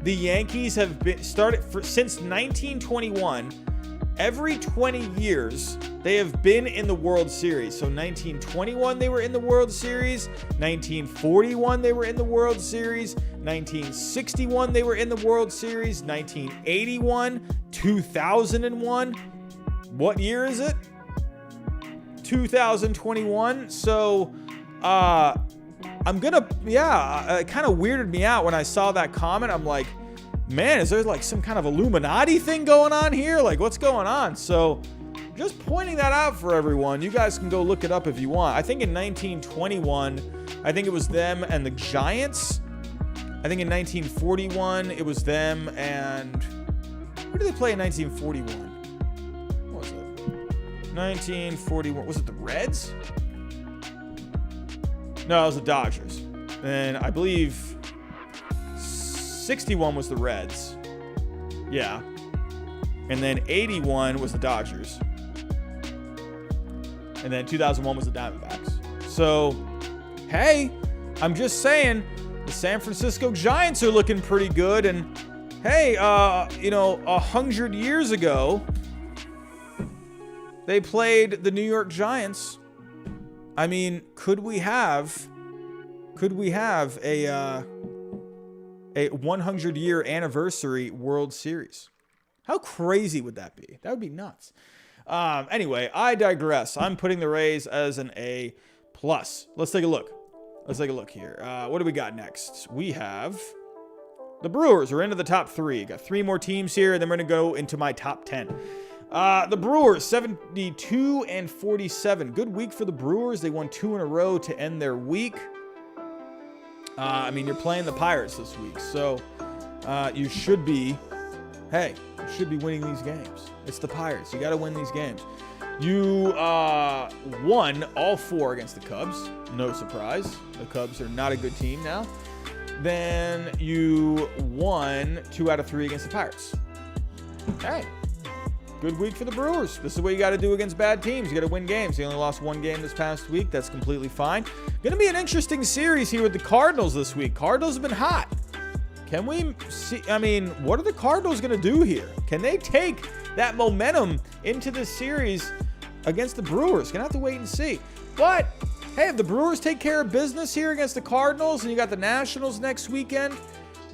the Yankees have been since 1921, every 20 years, they have been in the World Series. So 1921, they were in the World Series. 1941, they were in the World Series. 1961, they were in the World Series. 1981, 2001. What year is it? 2021. So, it kind of weirded me out when I saw that comment. I'm like, man, is there like some kind of Illuminati thing going on here? Like, what's going on? So, just pointing that out for everyone. You guys can go look it up if you want. I think in 1921, I think it was them and the Giants. I think in 1941, it was them and... Who did they play in 1941? What was it? 1941. Was it the Reds? No, it was the Dodgers. And I believe 61 was the Reds. Yeah. And then 81 was the Dodgers. And then 2001 was the Diamondbacks. So, hey, I'm just saying, the San Francisco Giants are looking pretty good. And hey, 100 years ago, they played the New York Giants. I mean, could we have a 100-year anniversary World Series? How crazy would that be? That would be nuts. Anyway, I digress. I'm putting the Rays as an A+. Let's take a look. Here. What do we got next? We have the Brewers. We're into the top 3. Got 3 more teams here, and then we're going to go into my top 10. The Brewers, 72-47. Good week for the Brewers. They won 2 in a row to end their week. You're playing the Pirates this week, so you should be winning these games. It's the Pirates. You got to win these games. You won all 4 against the Cubs. No surprise. The Cubs are not a good team now. Then you won 2 out of 3 against the Pirates. Hey, good week for the Brewers. This is what you got to do against bad teams. You got to win games. They only lost 1 game this past week. That's completely fine. Going to be an interesting series here with the Cardinals this week. Cardinals have been hot. Can we see? What are the Cardinals going to do here? Can they take that momentum into this series against the Brewers? Gonna have to wait and see. But hey, if the Brewers take care of business here against the Cardinals, and you got the Nationals next weekend,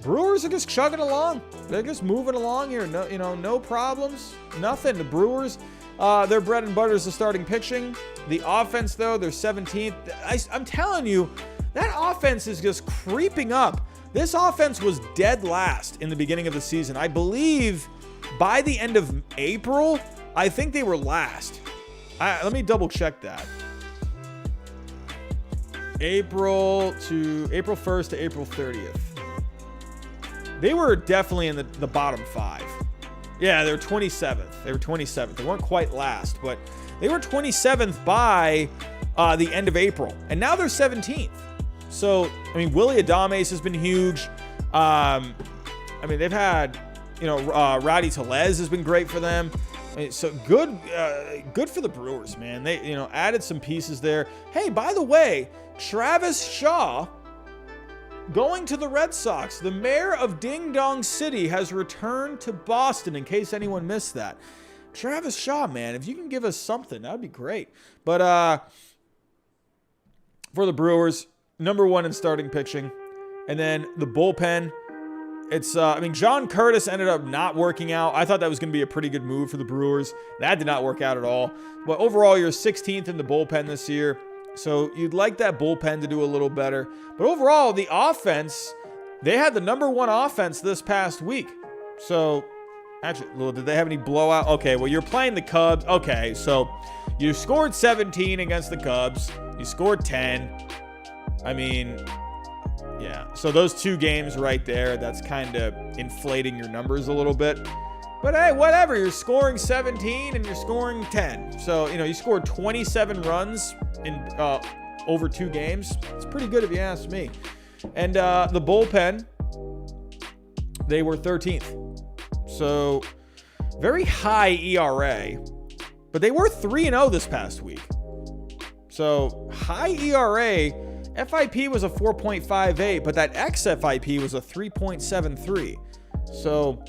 Brewers are just chugging along. They're just moving along here. No problems, nothing. The Brewers, their bread and butter is the starting pitching. The offense, though, they're 17th. I'm telling you, that offense is just creeping up. This offense was dead last in the beginning of the season. I believe by the end of April, I think they were last. Let me double check that. April 1st to April 30th. They were definitely in the bottom 5. Yeah, they were 27th. They weren't quite last, but they were 27th by the end of April. And now they're 17th. So, Willie Adames has been huge. They've had, Rowdy Tellez has been great for them. So good for the Brewers, man. They, added some pieces there. Hey, by the way, Travis Shaw going to the Red Sox. The mayor of Ding Dong City has returned to Boston, in case anyone missed that. Travis Shaw, man, if you can give us something, that would be great. But for the Brewers, number 1 in starting pitching. And then the bullpen, it's, John Curtis ended up not working out. I thought that was going to be a pretty good move for the Brewers. That did not work out at all. But overall, you're 16th in the bullpen this year. So you'd like that bullpen to do a little better. But overall, the offense, they had the number 1 offense this past week. So, actually, did they have any blowout? Okay, well, you're playing the Cubs. Okay, so you scored 17 against the Cubs. You scored 10. Yeah, so those 2 games right there, that's kind of inflating your numbers a little bit. But hey, whatever. You're scoring 17 and you're scoring 10. So, you scored 27 runs in over 2 games. It's pretty good if you ask me. And the bullpen, they were 13th. So very high ERA, but they were 3-0 this past week. So high ERA, FIP was a 4.58, but that xFIP was a 3.73. So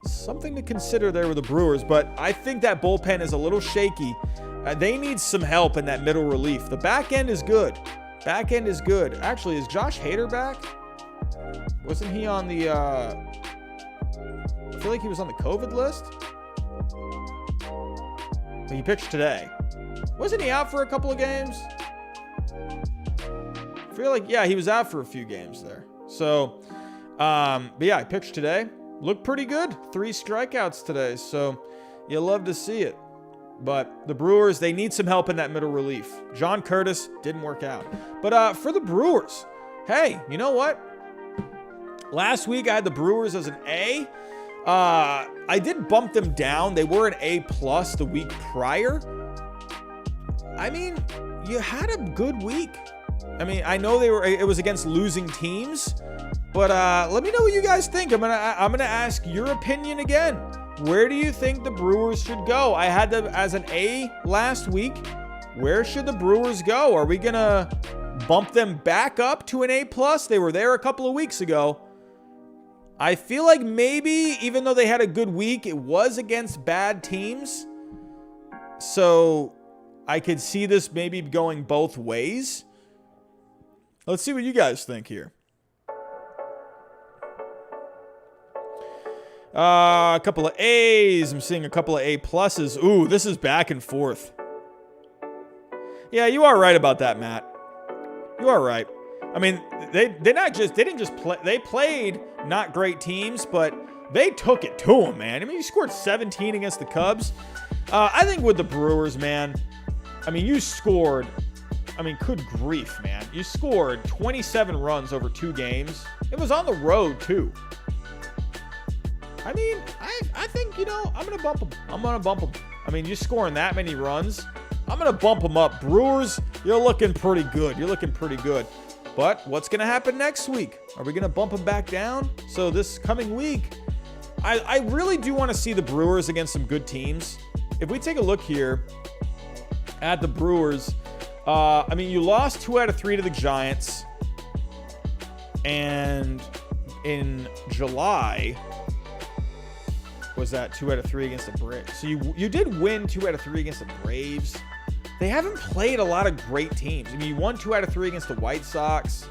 something to consider there with the Brewers, but I think that bullpen is a little shaky. They need some help in that middle relief. The back end is good. Back end is good. Actually, is Josh Hader back? Wasn't he on the, I feel like he was on the COVID list. He pitched today. Wasn't he out for a couple of games? I feel like, yeah, he was out for a few games there. So, but yeah, he pitched today. Looked pretty good. 3 strikeouts today. So you love to see it. But the Brewers, they need some help in that middle relief. John Curtis didn't work out. But for the Brewers, hey, you know what? Last week I had the Brewers as an A. I did bump them down. They were an A+ the week prior. I mean, you had a good week. I mean, I know it was against losing teams, but let me know what you guys think. I'm gonna ask your opinion again. Where do you think the Brewers should go? I had them as an A last week. Where should the Brewers go? Are we gonna bump them back up to an A+? They were there a couple of weeks ago. I feel like maybe, even though they had a good week, it was against bad teams. So I could see this maybe going both ways. Let's see what you guys think here. A couple of A's. I'm seeing a couple of A+. Ooh, this is back and forth. Yeah, you are right about that, Matt. You are right. I mean, they didn't just play. They played not great teams, but they took it to them, man. I mean, you scored 17 against the Cubs. I think with the Brewers, man, I mean, you scored, I mean, good grief, man. You scored 27 runs over 2 games. It was on the road, too. I mean, I think, you know, I'm going to bump them. I'm going to bump them. I mean, you're scoring that many runs. I'm going to bump them up. Brewers, you're looking pretty good. You're looking pretty good. But what's going to happen next week? Are we going to bump them back down? So this coming week, I really do want to see the Brewers against some good teams. If we take a look here at the Brewers, I mean, you lost 2 out of 3 to the Giants. And in July, was that 2 out of 3 against the Braves? So you did win 2 out of 3 against the Braves. They haven't played a lot of great teams. I mean, you won 2 out of 3 against the White Sox.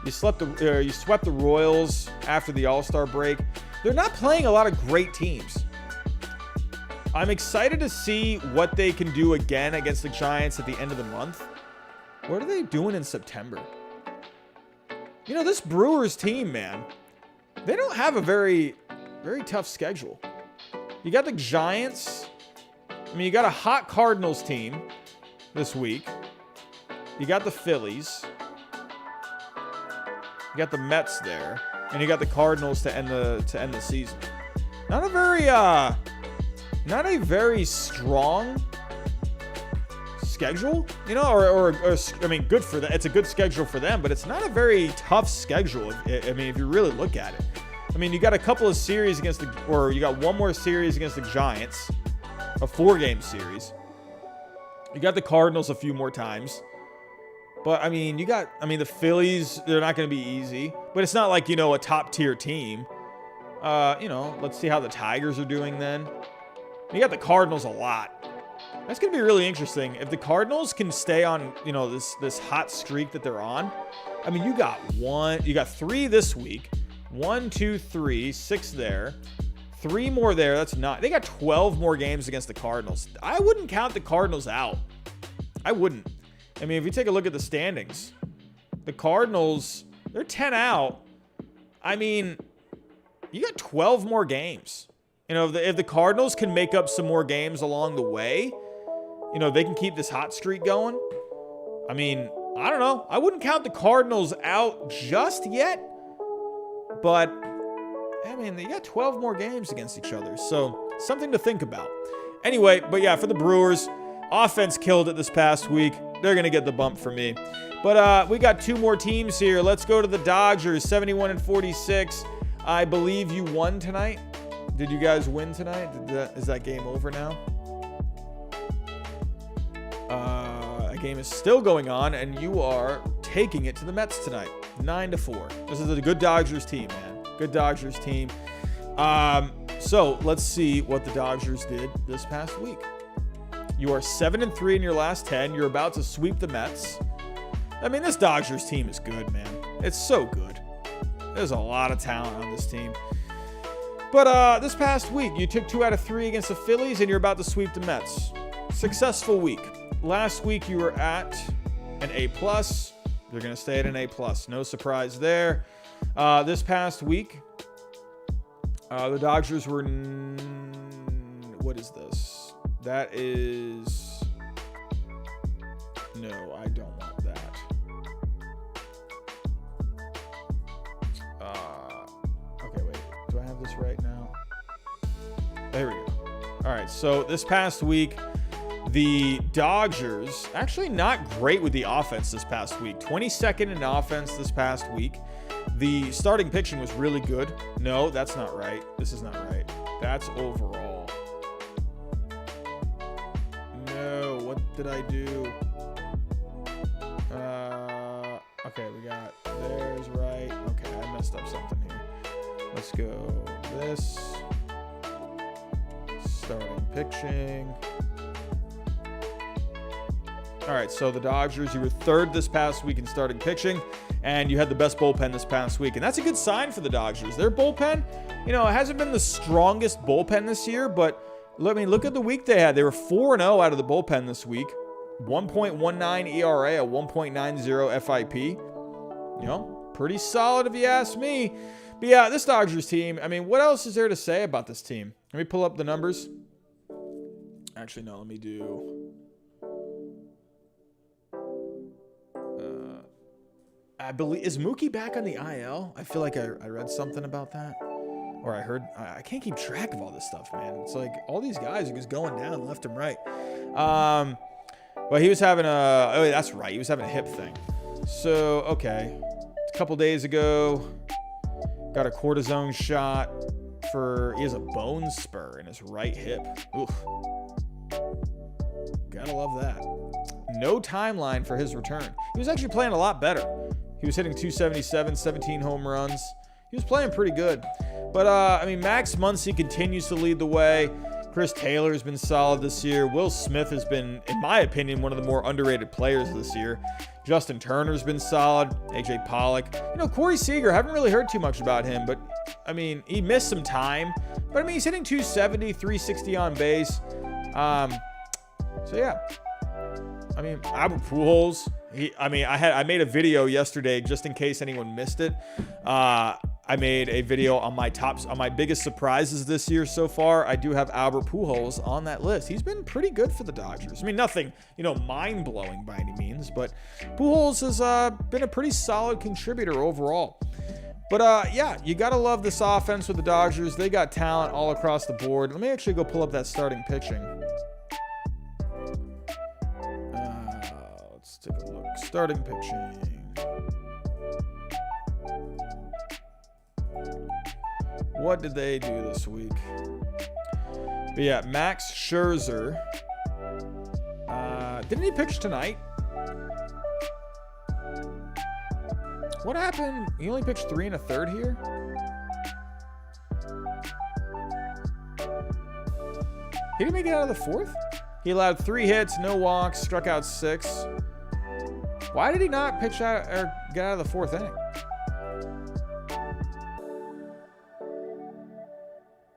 You swept the Royals after the All-Star break. They're not playing a lot of great teams. I'm excited to see what they can do again against the Giants at the end of the month. What are they doing in September? You know, this Brewers team, man, they don't have a very tough schedule. You got the Giants. I mean, you got a hot Cardinals team this week. You got the Phillies. You got the Mets there, and you got the Cardinals to end the season. Not a very strong schedule, you know, or I mean, good for them. It's a good schedule for them, but it's not a very tough schedule. I mean, if you really look at it. I mean, you got a couple of series you got one more series against the Giants, a 4-game series. You got the Cardinals a few more times. But, I mean, the Phillies, they're not going to be easy. But it's not like, you know, a top-tier team. You know, let's see how the Tigers are doing then. You got the Cardinals a lot. That's going to be really interesting. If the Cardinals can stay on, you know, this hot streak that they're on. I mean, you got 3 this week. 1, 2, 3, 6 there. 3 more there. That's not. They got 12 more games against the Cardinals. I wouldn't count the Cardinals out. I wouldn't. I mean, if you take a look at the standings, the Cardinals, they're 10 out. I mean, you got 12 more games. You know, if the Cardinals can make up some more games along the way, you know, they can keep this hot streak going. I mean, I don't know. I wouldn't count the Cardinals out just yet. But, I mean, they got 12 more games against each other. So, something to think about. Anyway, but yeah, for the Brewers, offense killed it this past week. They're going to get the bump for me. But we got 2 more teams here. Let's go to the Dodgers, 71-46. I believe you won tonight. Did you guys win tonight? Is that game over now? A game is still going on, and you are taking it to the Mets tonight, 9-4. This is a good Dodgers team, man. Good Dodgers team. So let's see what the Dodgers did this past week. You are 7-3 in your last 10. You're about to sweep the Mets. I mean, this Dodgers team is good, man. It's so good. There's a lot of talent on this team. But this past week, you took 2 out of 3 against the Phillies, and you're about to sweep the Mets. Successful week. Last week, you were at an A+. You're going to stay at an A+. No surprise there. This past week, the Dodgers were... What is this? That is... No, I don't want that. Okay, wait. Do I have this right now? There we go. All right, so this past week, the Dodgers, actually not great with the offense this past week. 22nd in offense this past week. The starting pitching was really good. No, that's not right. This is not right. That's overall. No, what did I do? Okay, we got, there's right. Okay, I messed up something here. Let's go this. Starting pitching. All right, so the Dodgers, you were 3rd this past week in starting pitching, and you had the best bullpen this past week. And that's a good sign for the Dodgers. Their bullpen, it hasn't been the strongest bullpen this year, but look at the week they had. They were 4-0 out of the bullpen this week. 1.19 ERA, a 1.90 FIP. Pretty solid if you ask me. But yeah, this Dodgers team, I mean, what else is there to say about this team? Let me pull up the numbers. Actually, no, let me do... I believe, is Mookie back on the IL? I feel like I read something about that. Or I heard, I can't keep track of all this stuff, man. It's like all these guys are just going down left and right. Well, he was having that's right. He was having a hip thing. So, okay. A couple days ago, got a cortisone shot he has a bone spur in his right hip. Oof. Gotta love that. No timeline for his return. He was actually playing a lot better. He was hitting 277, 17 home runs. He was playing pretty good. But, Max Muncy continues to lead the way. Chris Taylor's been solid this year. Will Smith has been, in my opinion, one of the more underrated players this year. Justin Turner's been solid. AJ Pollock. Corey Seager, haven't really heard too much about him, but, he missed some time. But, he's hitting 270, 360 on base. So, yeah. Albert Pujols. I made a video yesterday just in case anyone missed it. I made a video on my biggest surprises this year so far. I do have Albert Pujols on that list. He's been pretty good for the Dodgers. Nothing, mind-blowing by any means, but Pujols has been a pretty solid contributor overall. But, yeah, you got to love this offense with the Dodgers. They got talent all across the board. Let me actually go pull up that starting pitching. Let's take a look. Starting pitching. What did they do this week? But yeah, Max Scherzer. Didn't he pitch tonight? What happened? He only pitched 3 1/3 here? He didn't make it out of the 4th? He allowed 3 hits, no walks, struck out 6. Why did he not pitch out or get out of the 4th inning?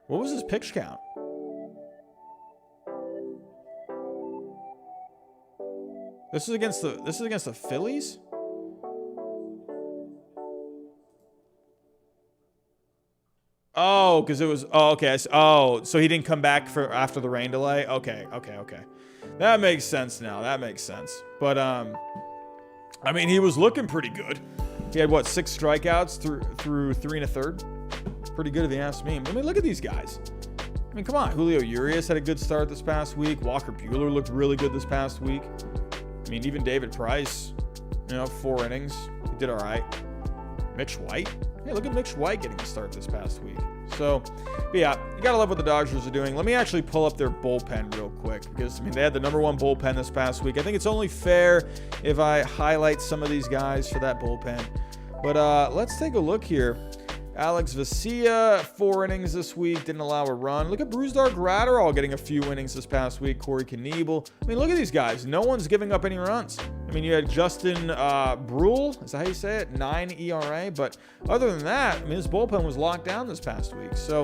What was his pitch count? This is against the Phillies? Oh, because it was... Oh, okay. Oh, so he didn't come back for after the rain delay? Okay. That makes sense now. That makes sense. But, he was looking pretty good. He had, 6 strikeouts through 3 1/3? Pretty good if you ask me. Look at these guys. Come on. Julio Urias had a good start this past week. Walker Buehler looked really good this past week. Even David Price, 4 innings. He did all right. Mitch White, Hey, look at Mitch White getting a start this past week. So, but yeah, you got to love what the Dodgers are doing. Let me actually pull up their bullpen real quick because, I mean, they had the #1 bullpen this past week. I think it's only fair if I highlight some of these guys for that bullpen. But let's take a look here. Alex Vesia, 4 innings this week, didn't allow a run. Look at Brusdar Graterol getting a few innings this past week. Corey Knebel. I mean, look at these guys. No one's giving up any runs. I mean, you had Justin Brule, is that how you say it? 9 ERA. But other than that, I mean, his bullpen was locked down this past week. So,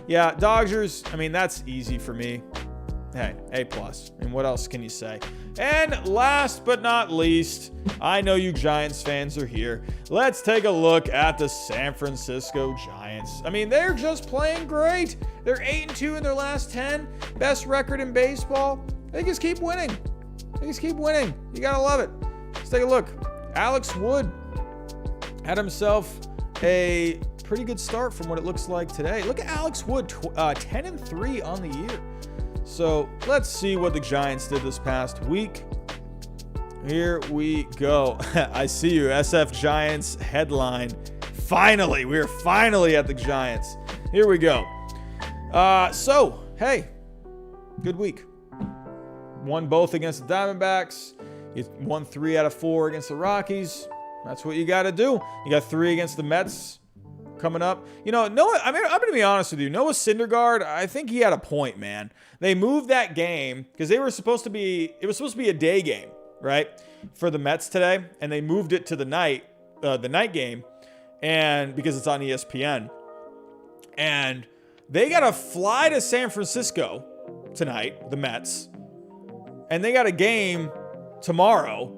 yeah, Dodgers, I mean, that's easy for me. Hey, A+. And what else can you say? And last but not least, I know you Giants fans are here. Let's take a look at the San Francisco Giants. I mean, they're just playing great. They're 8-2 in their last 10. Best record in baseball. They just keep winning. You gotta love it. Let's take a look. Alex Wood had himself a pretty good start from what it looks like today. Look at Alex Wood, 10-3 on the year. So let's see what the Giants did this past week. Here we go. I see you, SF Giants headline. Finally, we're finally at the Giants. Here we go. So, hey, good week. Won both against the Diamondbacks. You won 3 out of 4 against the Rockies. That's what you got to do. You got 3 against the Mets coming up. You know, Noah, I mean, I'm going to be honest with you. Noah Syndergaard, I think he had a point, man. They moved that game because it was supposed to be a day game, right, for the Mets today, and they moved it to the night game, and because it's on ESPN, and they got to fly to San Francisco tonight, the Mets, and they got a game tomorrow.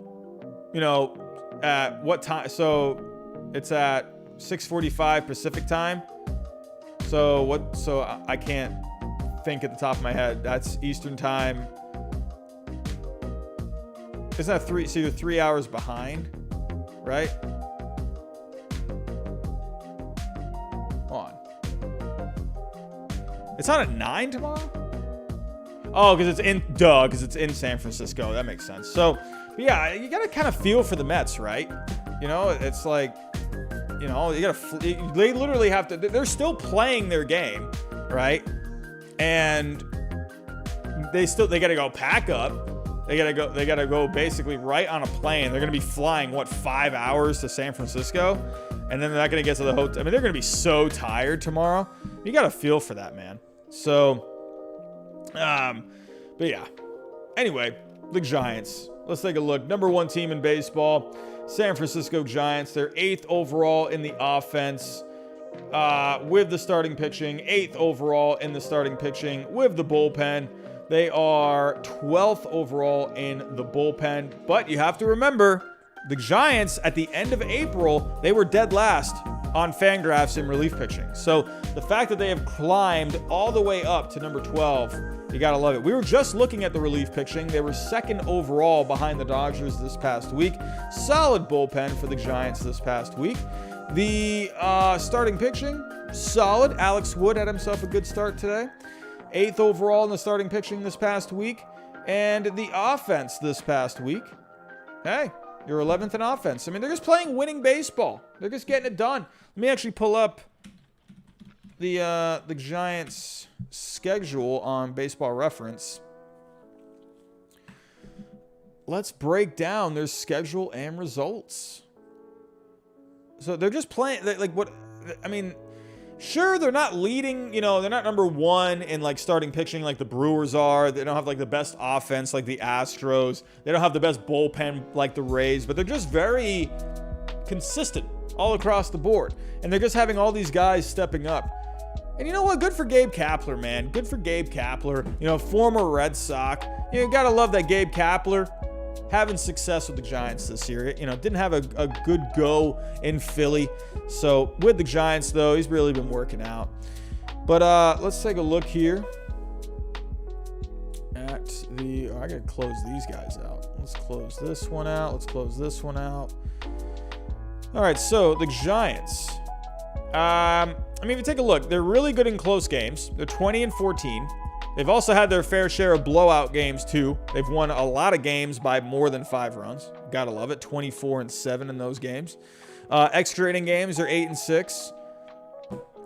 You know, at what time? So it's at 6:45 Pacific time. So I can't think at the top of my head. That's Eastern time. Isn't that 3? So you're 3 hours behind, right? Hold on. It's on at 9 tomorrow? Oh, because it's in San Francisco. That makes sense. So, yeah, you got to kind of feel for the Mets, right? You know, it's like, you know, they literally have to, they're still playing their game, right? And they got to go pack up. They got to go basically right on a plane. They're going to be flying, 5 hours to San Francisco? And then they're not going to get to the hotel. I mean, they're going to be so tired tomorrow. You got to feel for that, man. So, but yeah. Anyway, the Giants. Let's take a look. #1 team in baseball, San Francisco Giants. They're 8th overall in the offense with the starting pitching. 8th overall in the starting pitching with the bullpen. They are 12th overall in the bullpen. But you have to remember, the Giants, at the end of April, they were dead last on Fangraphs in relief pitching. So the fact that they have climbed all the way up to number 12, you got to love it. We were just looking at the relief pitching. They were 2nd overall behind the Dodgers this past week. Solid bullpen for the Giants this past week. The starting pitching, solid. Alex Wood had himself a good start today. 8th overall in the starting pitching this past week. And the offense this past week, hey, you're 11th in offense. I mean, they're just playing winning baseball. They're just getting it done. Let me actually pull up the Giants' schedule on Baseball Reference. Let's break down their schedule and results. So they're just playing, like, what, I mean, sure, they're not leading, you know, they're not #1 in, like, starting pitching like the Brewers are. They don't have, like, the best offense like the Astros. They don't have the best bullpen like the Rays, but they're just very consistent all across the board. And they're just having all these guys stepping up. And you know what? Good for Gabe Kapler, man. Good for Gabe Kapler. You know, former Red Sox. You gotta love that Gabe Kapler having success with the Giants this year. You know, didn't have a good go in Philly. So with the Giants, though, he's really been working out. But let's take a look here at the... Oh, I gotta close these guys out. Let's close this one out. Let's close this one out. All right, so the Giants. I mean, if you take a look, they're really good in close games. They're 20-14. They've also had their fair share of blowout games too. They've won a lot of games by more than 5 runs. Gotta love it. 24-7 in those games. Extra inning games are 8-6.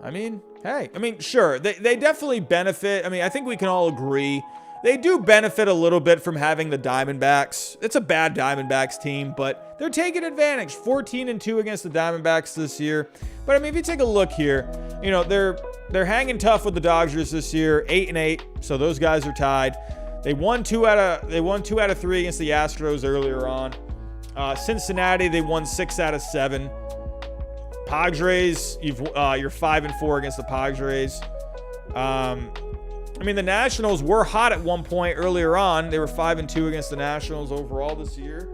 I mean, hey, sure. They definitely benefit. I think we can all agree they do benefit a little bit from having the Diamondbacks. It's a bad Diamondbacks team, but they're taking advantage. 14-2 against the Diamondbacks this year. But if you take a look here, they're hanging tough with the Dodgers this year, 8-8. So those guys are tied. They won 2 out of 3 against the Astros earlier on. Cincinnati, they won 6 out of 7. Padres, you're 5-4 against the Padres. The Nationals were hot at one point earlier on. They were 5-2 against the Nationals overall this year.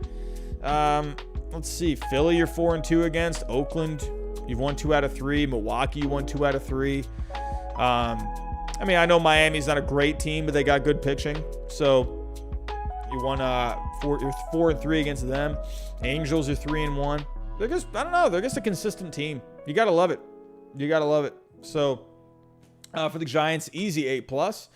Let's see. Philly, you're 4-2 against. Oakland, you've won 2 out of 3. Milwaukee, you won 2 out of 3. I know Miami's not a great team, but they got good pitching. So you won you're 4-3 against them. Angels are 3-1. They're just, they're just a consistent team. You gotta love it. So for the Giants, easy 8+.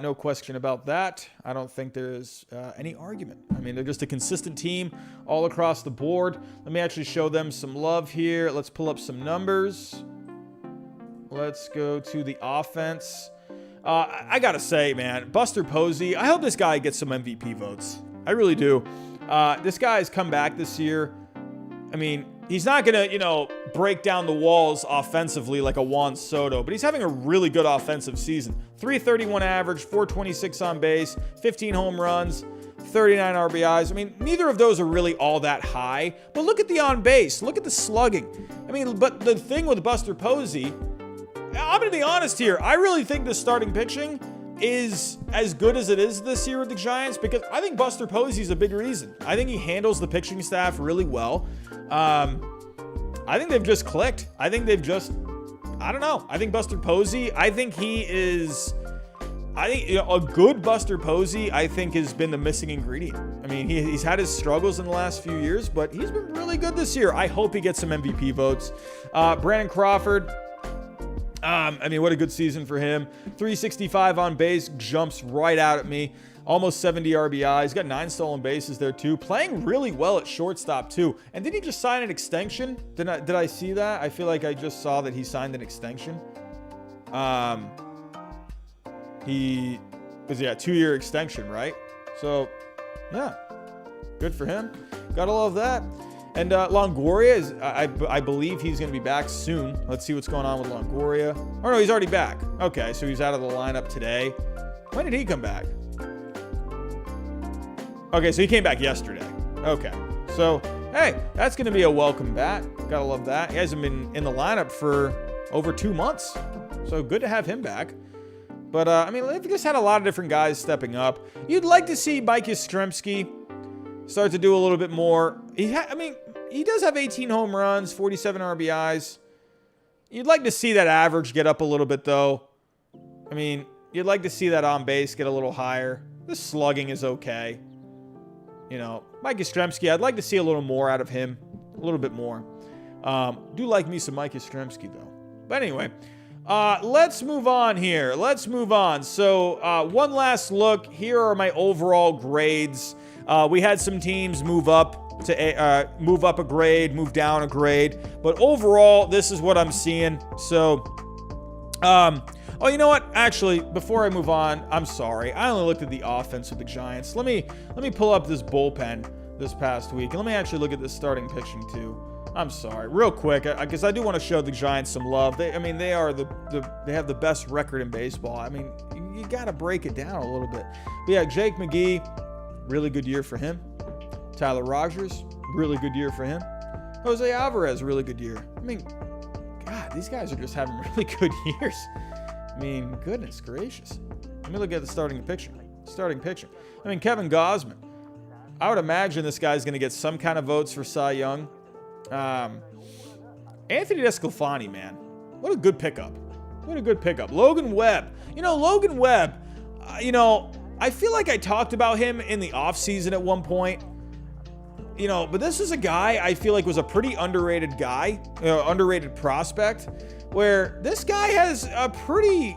No question about that. I don't think there's any argument. They're just a consistent team all across the board. Let me actually show them some love here. Let's pull up some numbers. Let's go to the offense. I gotta say, man, Buster Posey, I hope this guy gets some MVP votes. I really do. This guy's come back this year. He's not going to, break down the walls offensively like a Juan Soto, but he's having a really good offensive season. 331 average, 426 on base, 15 home runs, 39 RBIs. Neither of those are really all that high, but look at the on base. Look at the slugging. But the thing with Buster Posey, I'm going to be honest here. I really think the starting pitching is as good as it is this year with the Giants because I think Buster Posey's a big reason. I think he handles the pitching staff really well. I think they've just clicked. I think Buster Posey, a good Buster Posey, I think has been the missing ingredient. He's had his struggles in the last few years, but he's been really good this year. I hope he gets some MVP votes. Brandon Crawford, what a good season for him. 365 on base, jumps right out at me. Almost 70 RBIs. Got 9 stolen bases there too. Playing really well at shortstop too. And did he just sign an extension? Did I see that? I feel like I just saw that he signed an extension. He was a 2-year extension, right? So yeah, good for him. Gotta love that. And Longoria is, I believe he's going to be back soon. Let's see what's going on with Longoria. Oh no, he's already back. Okay, so he's out of the lineup today. When did he come back? Okay, so he came back yesterday. Okay, so hey, that's going to be a welcome bat. Gotta love that. He hasn't been in the lineup for over 2 months, so good to have him back. But they've just had a lot of different guys stepping up. You'd like to see Mike Strimsky start to do a little bit more. He does have 18 home runs, 47 RBIs. You'd like to see that average get up a little bit, though. You'd like to see that on base get a little higher. The slugging is okay. Mike Yastrzemski, I'd like to see a little more out of him. A little bit more. Do like me some Mike Yastrzemski, though. But anyway, let's move on here. So one last look. Here are my overall grades. We had some teams move up a grade, move down a grade. But overall, this is what I'm seeing. So, oh, you know what? Actually, before I move on, I'm sorry. I only looked at the offense with the Giants. Let me pull up this bullpen this past week. And let me actually look at this starting pitching too. I'm sorry. Real quick, because I do want to show the Giants some love. They have the best record in baseball. You got to break it down a little bit. But yeah, Jake McGee, really good year for him. Tyler Rogers, really good year for him. Jose Alvarez, really good year. God, these guys are just having really good years. Goodness gracious. Let me look at the starting pitcher. Kevin Gausman. I would imagine this guy's going to get some kind of votes for Cy Young. Anthony Desclafani, man. What a good pickup. Logan Webb. Logan Webb, I feel like I talked about him in the offseason at one point. But this is a guy I feel like was a pretty underrated underrated prospect, where this guy has a pretty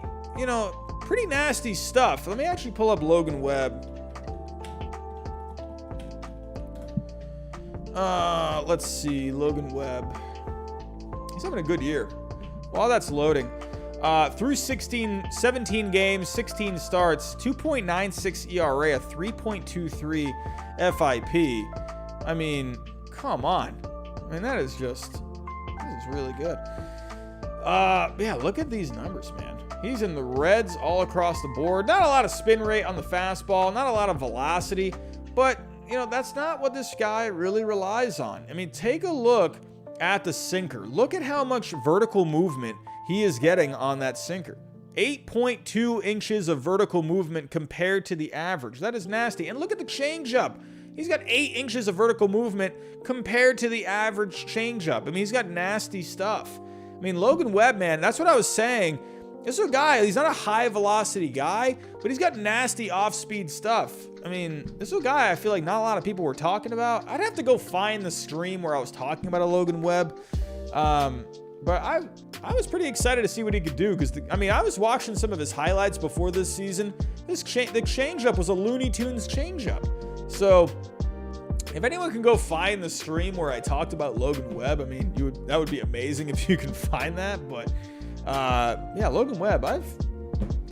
pretty nasty stuff. Let me actually pull up Logan Webb. Let's see, Logan Webb. He's having a good year. While that's loading, through 17 games, 16 starts, 2.96 ERA, a 3.23 FIP. I mean, come on. I mean, this is really good. Yeah, look at these numbers, man. He's in the Reds all across the board. Not a lot of spin rate on the fastball, not a lot of velocity, but you know, that's not what this guy really relies on. I mean, take a look at the sinker. Look at how much vertical movement he is getting on that sinker. 8.2 inches of vertical movement compared to the average. That is nasty. And look at the changeup. He's got 8 inches of vertical movement compared to the average changeup. I mean, he's got nasty stuff. I mean, Logan Webb, man, that's what I was saying. This is a guy, he's not a high velocity guy, but he's got nasty off-speed stuff. I mean, this is a guy I feel like not a lot of people were talking about. I'd have to go find the stream where I was talking about a Logan Webb. But I was pretty excited to see what he could do because, I was watching some of his highlights before this season. The changeup was a Looney Tunes changeup. So if anyone can go find the stream where I talked about Logan Webb, I mean, that would be amazing if you can find that. But yeah, Logan Webb, I've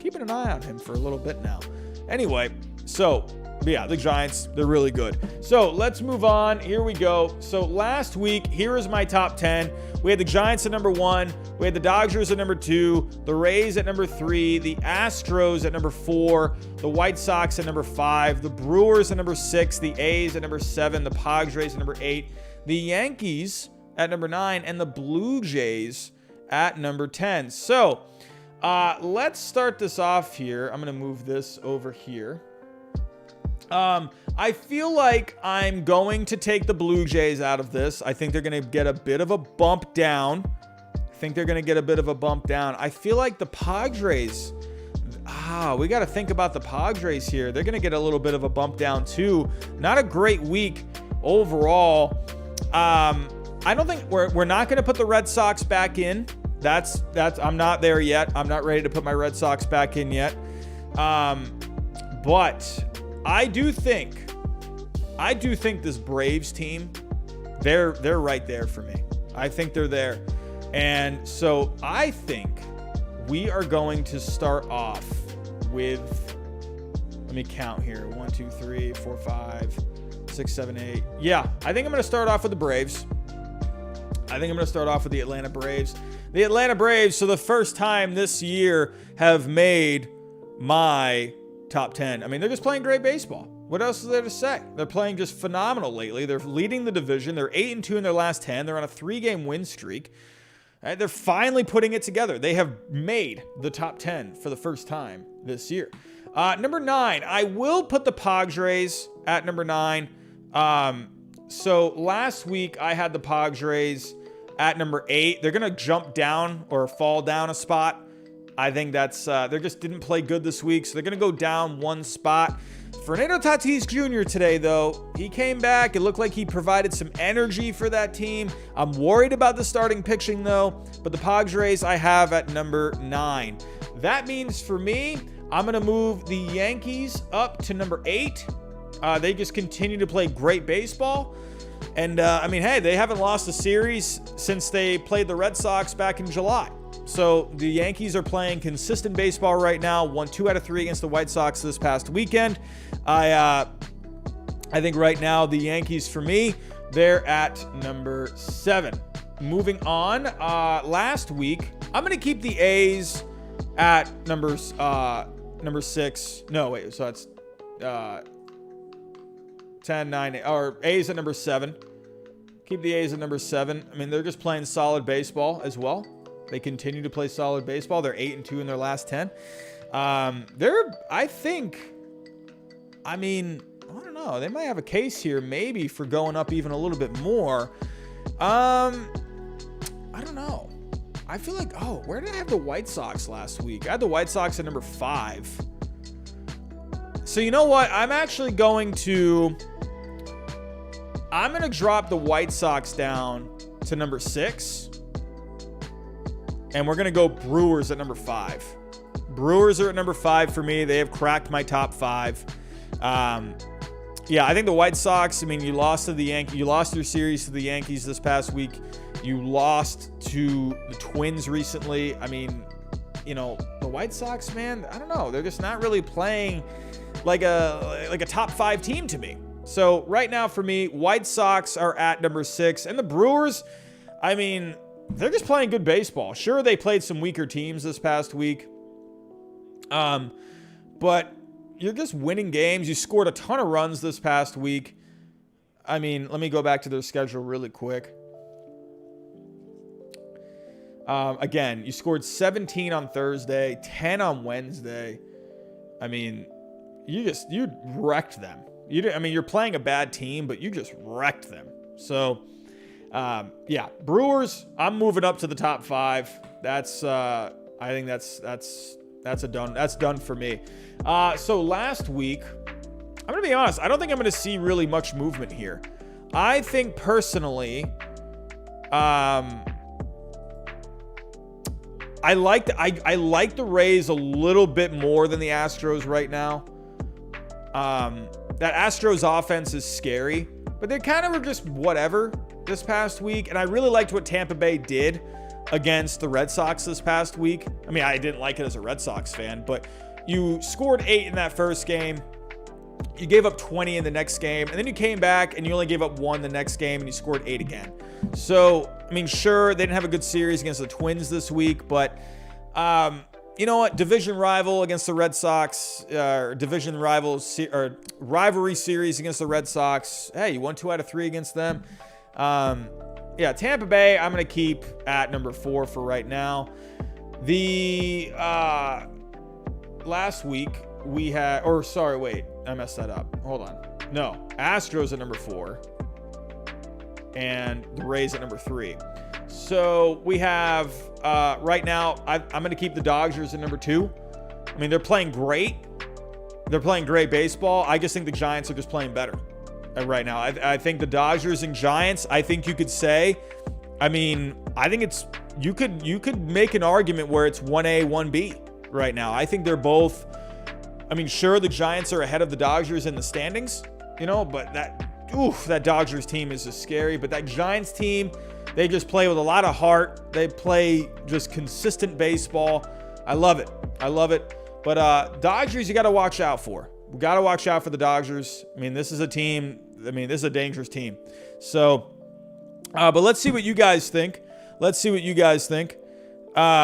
keeping an eye on him for a little bit now. Anyway, so yeah, the Giants, they're really good. So let's move on. Here we go. So last week, here is my top 10. We had the Giants at number 1. We had the Dodgers at number 2. The Rays at number 3. The Astros at number 4. The White Sox at number 5. The Brewers at number 6. The A's at number 7. The Padres at number 8. The Yankees at number 9. And the Blue Jays at number 10. So let's start this off here. I'm going to move this over here. I feel like I'm going to take the Blue Jays out of this. I think they're going to get a bit of a bump down. I feel like the Padres, we got to think about the Padres here. They're going to get a little bit of a bump down too. Not a great week overall. I don't think we're not going to put the Red Sox back in. That's I'm not there yet. I'm not ready to put my Red Sox back in yet. But I do think this Braves team, they're right there for me. I think they're there. And so I think we are going to start off with, let me count here. 1, 2, 3, 4, 5, 6, 7, 8. Yeah, I think I'm going to start off with the Braves. I think I'm going to start off with the Atlanta Braves. The Atlanta Braves, for the first time this year, have made my top 10. I mean, they're just playing great baseball. What else is there to say? They're playing just phenomenal lately. They're leading the division. They're 8-2 in their last 10. They're on a 3-game win streak. They're finally putting it together. They have made the top 10 for the first time this year. Number 9, I will put the Padres at number 9. So last week I had the Padres at number 8. They're going to jump down or fall down a spot. I think that's, they just didn't play good this week, so they're going to go down one spot. Fernando Tatis Jr. today, though, he came back. It looked like he provided some energy for that team. I'm worried about the starting pitching, though, but the Padres I have at number 9. That means for me, I'm going to move the Yankees up to number 8. They just continue to play great baseball. And, hey, they haven't lost a series since they played the Red Sox back in July. So the Yankees are playing consistent baseball right now. Won 2 out of 3 against the White Sox this past weekend. I think right now the Yankees, for me, they're at number 7. Moving on, last week, I'm going to keep the A's at number 6. No, wait, so that's 10, 9, or A's at number 7. Keep the A's at number 7. I mean, they're just playing solid baseball as well. They continue to play solid baseball. They're 8-2 in their last 10. I don't know. They might have a case here maybe for going up even a little bit more. I don't know. I feel like, where did I have the White Sox last week? I had the White Sox at number 5. So you know what? I'm going to drop the White Sox down to number 6. And we're going to go Brewers at number 5. Brewers are at number 5 for me. They have cracked my top 5. Yeah, I think the White Sox, I mean, you lost to the Yankees. You lost your series to the Yankees this past week. You lost to the Twins recently. I mean, you know, the White Sox, man, I don't know. They're just not really playing like a top 5 team to me. So right now for me, White Sox are at number 6. And the Brewers, I mean, they're just playing good baseball. Sure, they played some weaker teams this past week. But you're just winning games. You scored a ton of runs this past week. I mean, let me go back to their schedule really quick. Again, you scored 17 on Thursday, 10 on Wednesday. I mean, you wrecked them. You're playing a bad team, but you just wrecked them. So, yeah, Brewers, I'm moving up to the top 5. I think that's done for me. So last week, I'm going to be honest, I don't think I'm going to see really much movement here. I think personally, I like the Rays a little bit more than the Astros right now. That Astros offense is scary, but they kind of were just whatever this past week. And I really liked what Tampa Bay did against the Red Sox this past week. I mean, I didn't like it as a Red Sox fan, but you scored 8 in that first game. You gave up 20 in the next game, and then you came back and you only gave up 1 the next game, and you scored 8 again. So, I mean, sure, they didn't have a good series against the Twins this week, but you know what? Division rival against the Red Sox, division rivals or rivalry series against the Red Sox. Hey, you won 2 out of 3 against them. Yeah, Tampa Bay, I'm going to keep at number 4 for right now. The last week we had, or sorry, wait, I messed that up. Hold on. No, Astros at number 4 and the Rays at number 3. So we have, right now, I'm going to keep the Dodgers at number 2. I mean, they're playing great. They're playing great baseball. I just think the Giants are just playing better right now. I think the Dodgers and Giants, I think you could say, I mean, I think it's, you could make an argument where it's 1A, 1B right now. I think they're both, I mean, sure, the Giants are ahead of the Dodgers in the standings, you know, but that Dodgers team is just scary. But that Giants team, they just play with a lot of heart. They play just consistent baseball. I love it. I love it. But Dodgers, you got to watch out for. We got to watch out for the Dodgers. I mean, this is a team. I mean, this is a dangerous team. So, but let's see what you guys think. Let's see what you guys think. Nah,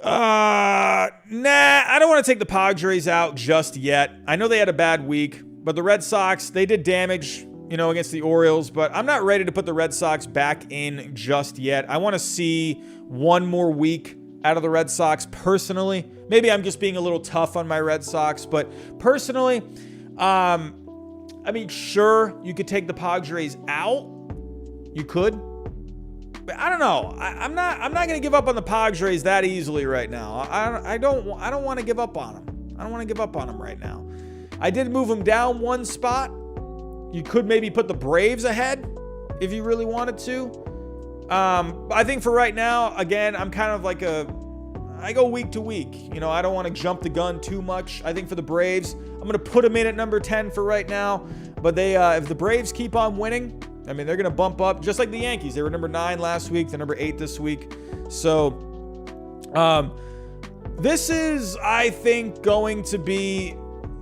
I don't want to take the Padres out just yet. I know they had a bad week, but the Red Sox, they did damage, you know, against the Orioles, but I'm not ready to put the Red Sox back in just yet. I want to see one more week out of the Red Sox personally. Maybe I'm just being a little tough on my Red Sox, but personally, I mean, sure, you could take the Padres out. You could. But I don't know. I'm not going to give up on the Padres that easily right now. I don't want to give up on them. I don't want to give up on them right now. I did move them down one spot. You could maybe put the Braves ahead if you really wanted to. I think for right now, again, I'm kind of like I go week to week. You know, I don't want to jump the gun too much. I think for the Braves, I'm going to put them in at number 10 for right now. But if the Braves keep on winning, I mean, they're going to bump up just like the Yankees. They were number 9 last week. They're number 8 this week. So, this is, I think, going to be,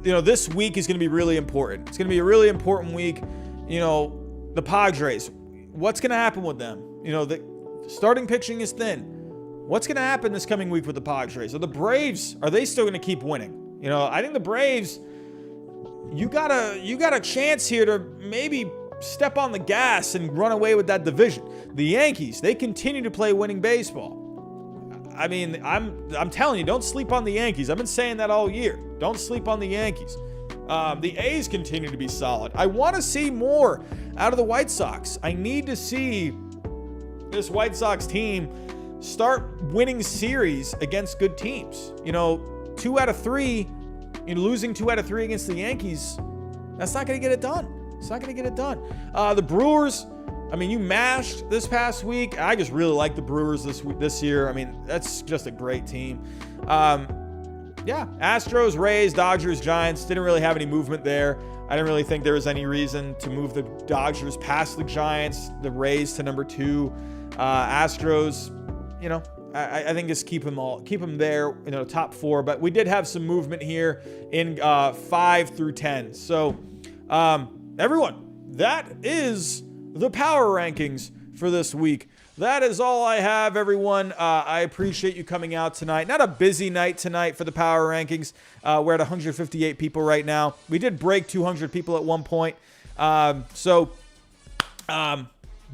you know, this week is going to be really important. It's going to be a really important week. You know, the Padres, what's going to happen with them? You know, the starting pitching is thin. What's going to happen this coming week with the Padres? Are the Braves, are they still going to keep winning? You know, I think the Braves, you got a chance here to maybe step on the gas and run away with that division. The Yankees, they continue to play winning baseball. I mean, I'm telling you, don't sleep on the Yankees. I've been saying that all year. Don't sleep on the Yankees. The A's continue to be solid. I want to see more out of the White Sox. I need to see this White Sox team start winning series against good teams. You know, 2 out of 3, losing 2 out of 3 against the Yankees, that's not going to get it done. It's not going to get it done. The Brewers, I mean, you mashed this past week. I just really like the Brewers this year. I mean, that's just a great team. Yeah, Astros, Rays, Dodgers, Giants. Didn't really have any movement there. I didn't really think there was any reason to move the Dodgers past the Giants, the Rays to number 2. Astros, you know, I think just keep them there, you know, top 4. But we did have some movement here in 5 through 10. So, everyone, that is the power rankings for this week. That is all I have, everyone. I appreciate you coming out tonight. Not a busy night tonight for the power rankings. We're at 158 people right now. We did break 200 people at one point. But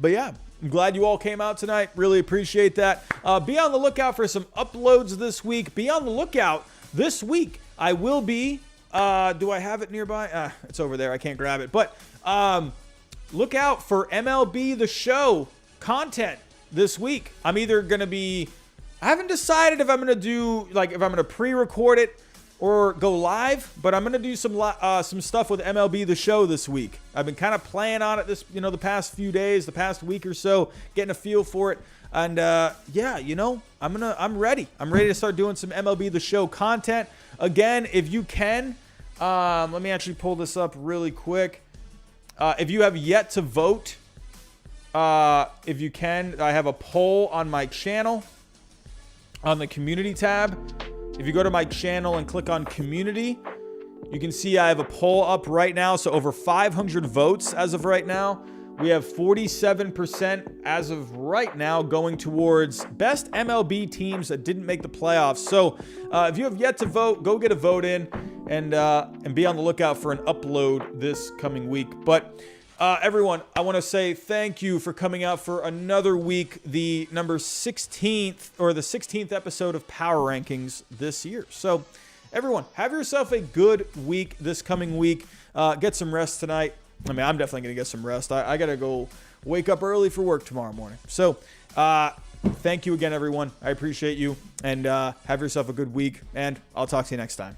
yeah, I'm glad you all came out tonight. Really appreciate that. Be on the lookout for some uploads this week. Be on the lookout this week. I will be, do I have it nearby? It's over there. I can't grab it. But look out for MLB The Show content this week. I'm either going to be, I haven't decided if I'm going to do, like, if I'm going to pre-record it or go live, but I'm going to do some stuff with MLB The Show this week. I've been kind of playing on it the past few days, the past week or so, getting a feel for it. And yeah, you know, I'm ready. I'm ready to start doing some MLB The Show content. Again, if you can, let me actually pull this up really quick. If you have yet to vote, if you can, I have a poll on my channel on the community tab. If you go to my channel and click on community, you can see I have a poll up right now. So over 500 votes as of right now. We have 47% as of right now going towards best MLB teams that didn't make the playoffs. So if you have yet to vote, go get a vote in and be on the lookout for an upload this coming week. But everyone, I want to say thank you for coming out for another week, the number 16th or the 16th episode of Power Rankings this year. So everyone, have yourself a good week this coming week. Get some rest tonight. I mean, I'm definitely going to get some rest. I got to go wake up early for work tomorrow morning. So thank you again, everyone. I appreciate you, and have yourself a good week, and I'll talk to you next time.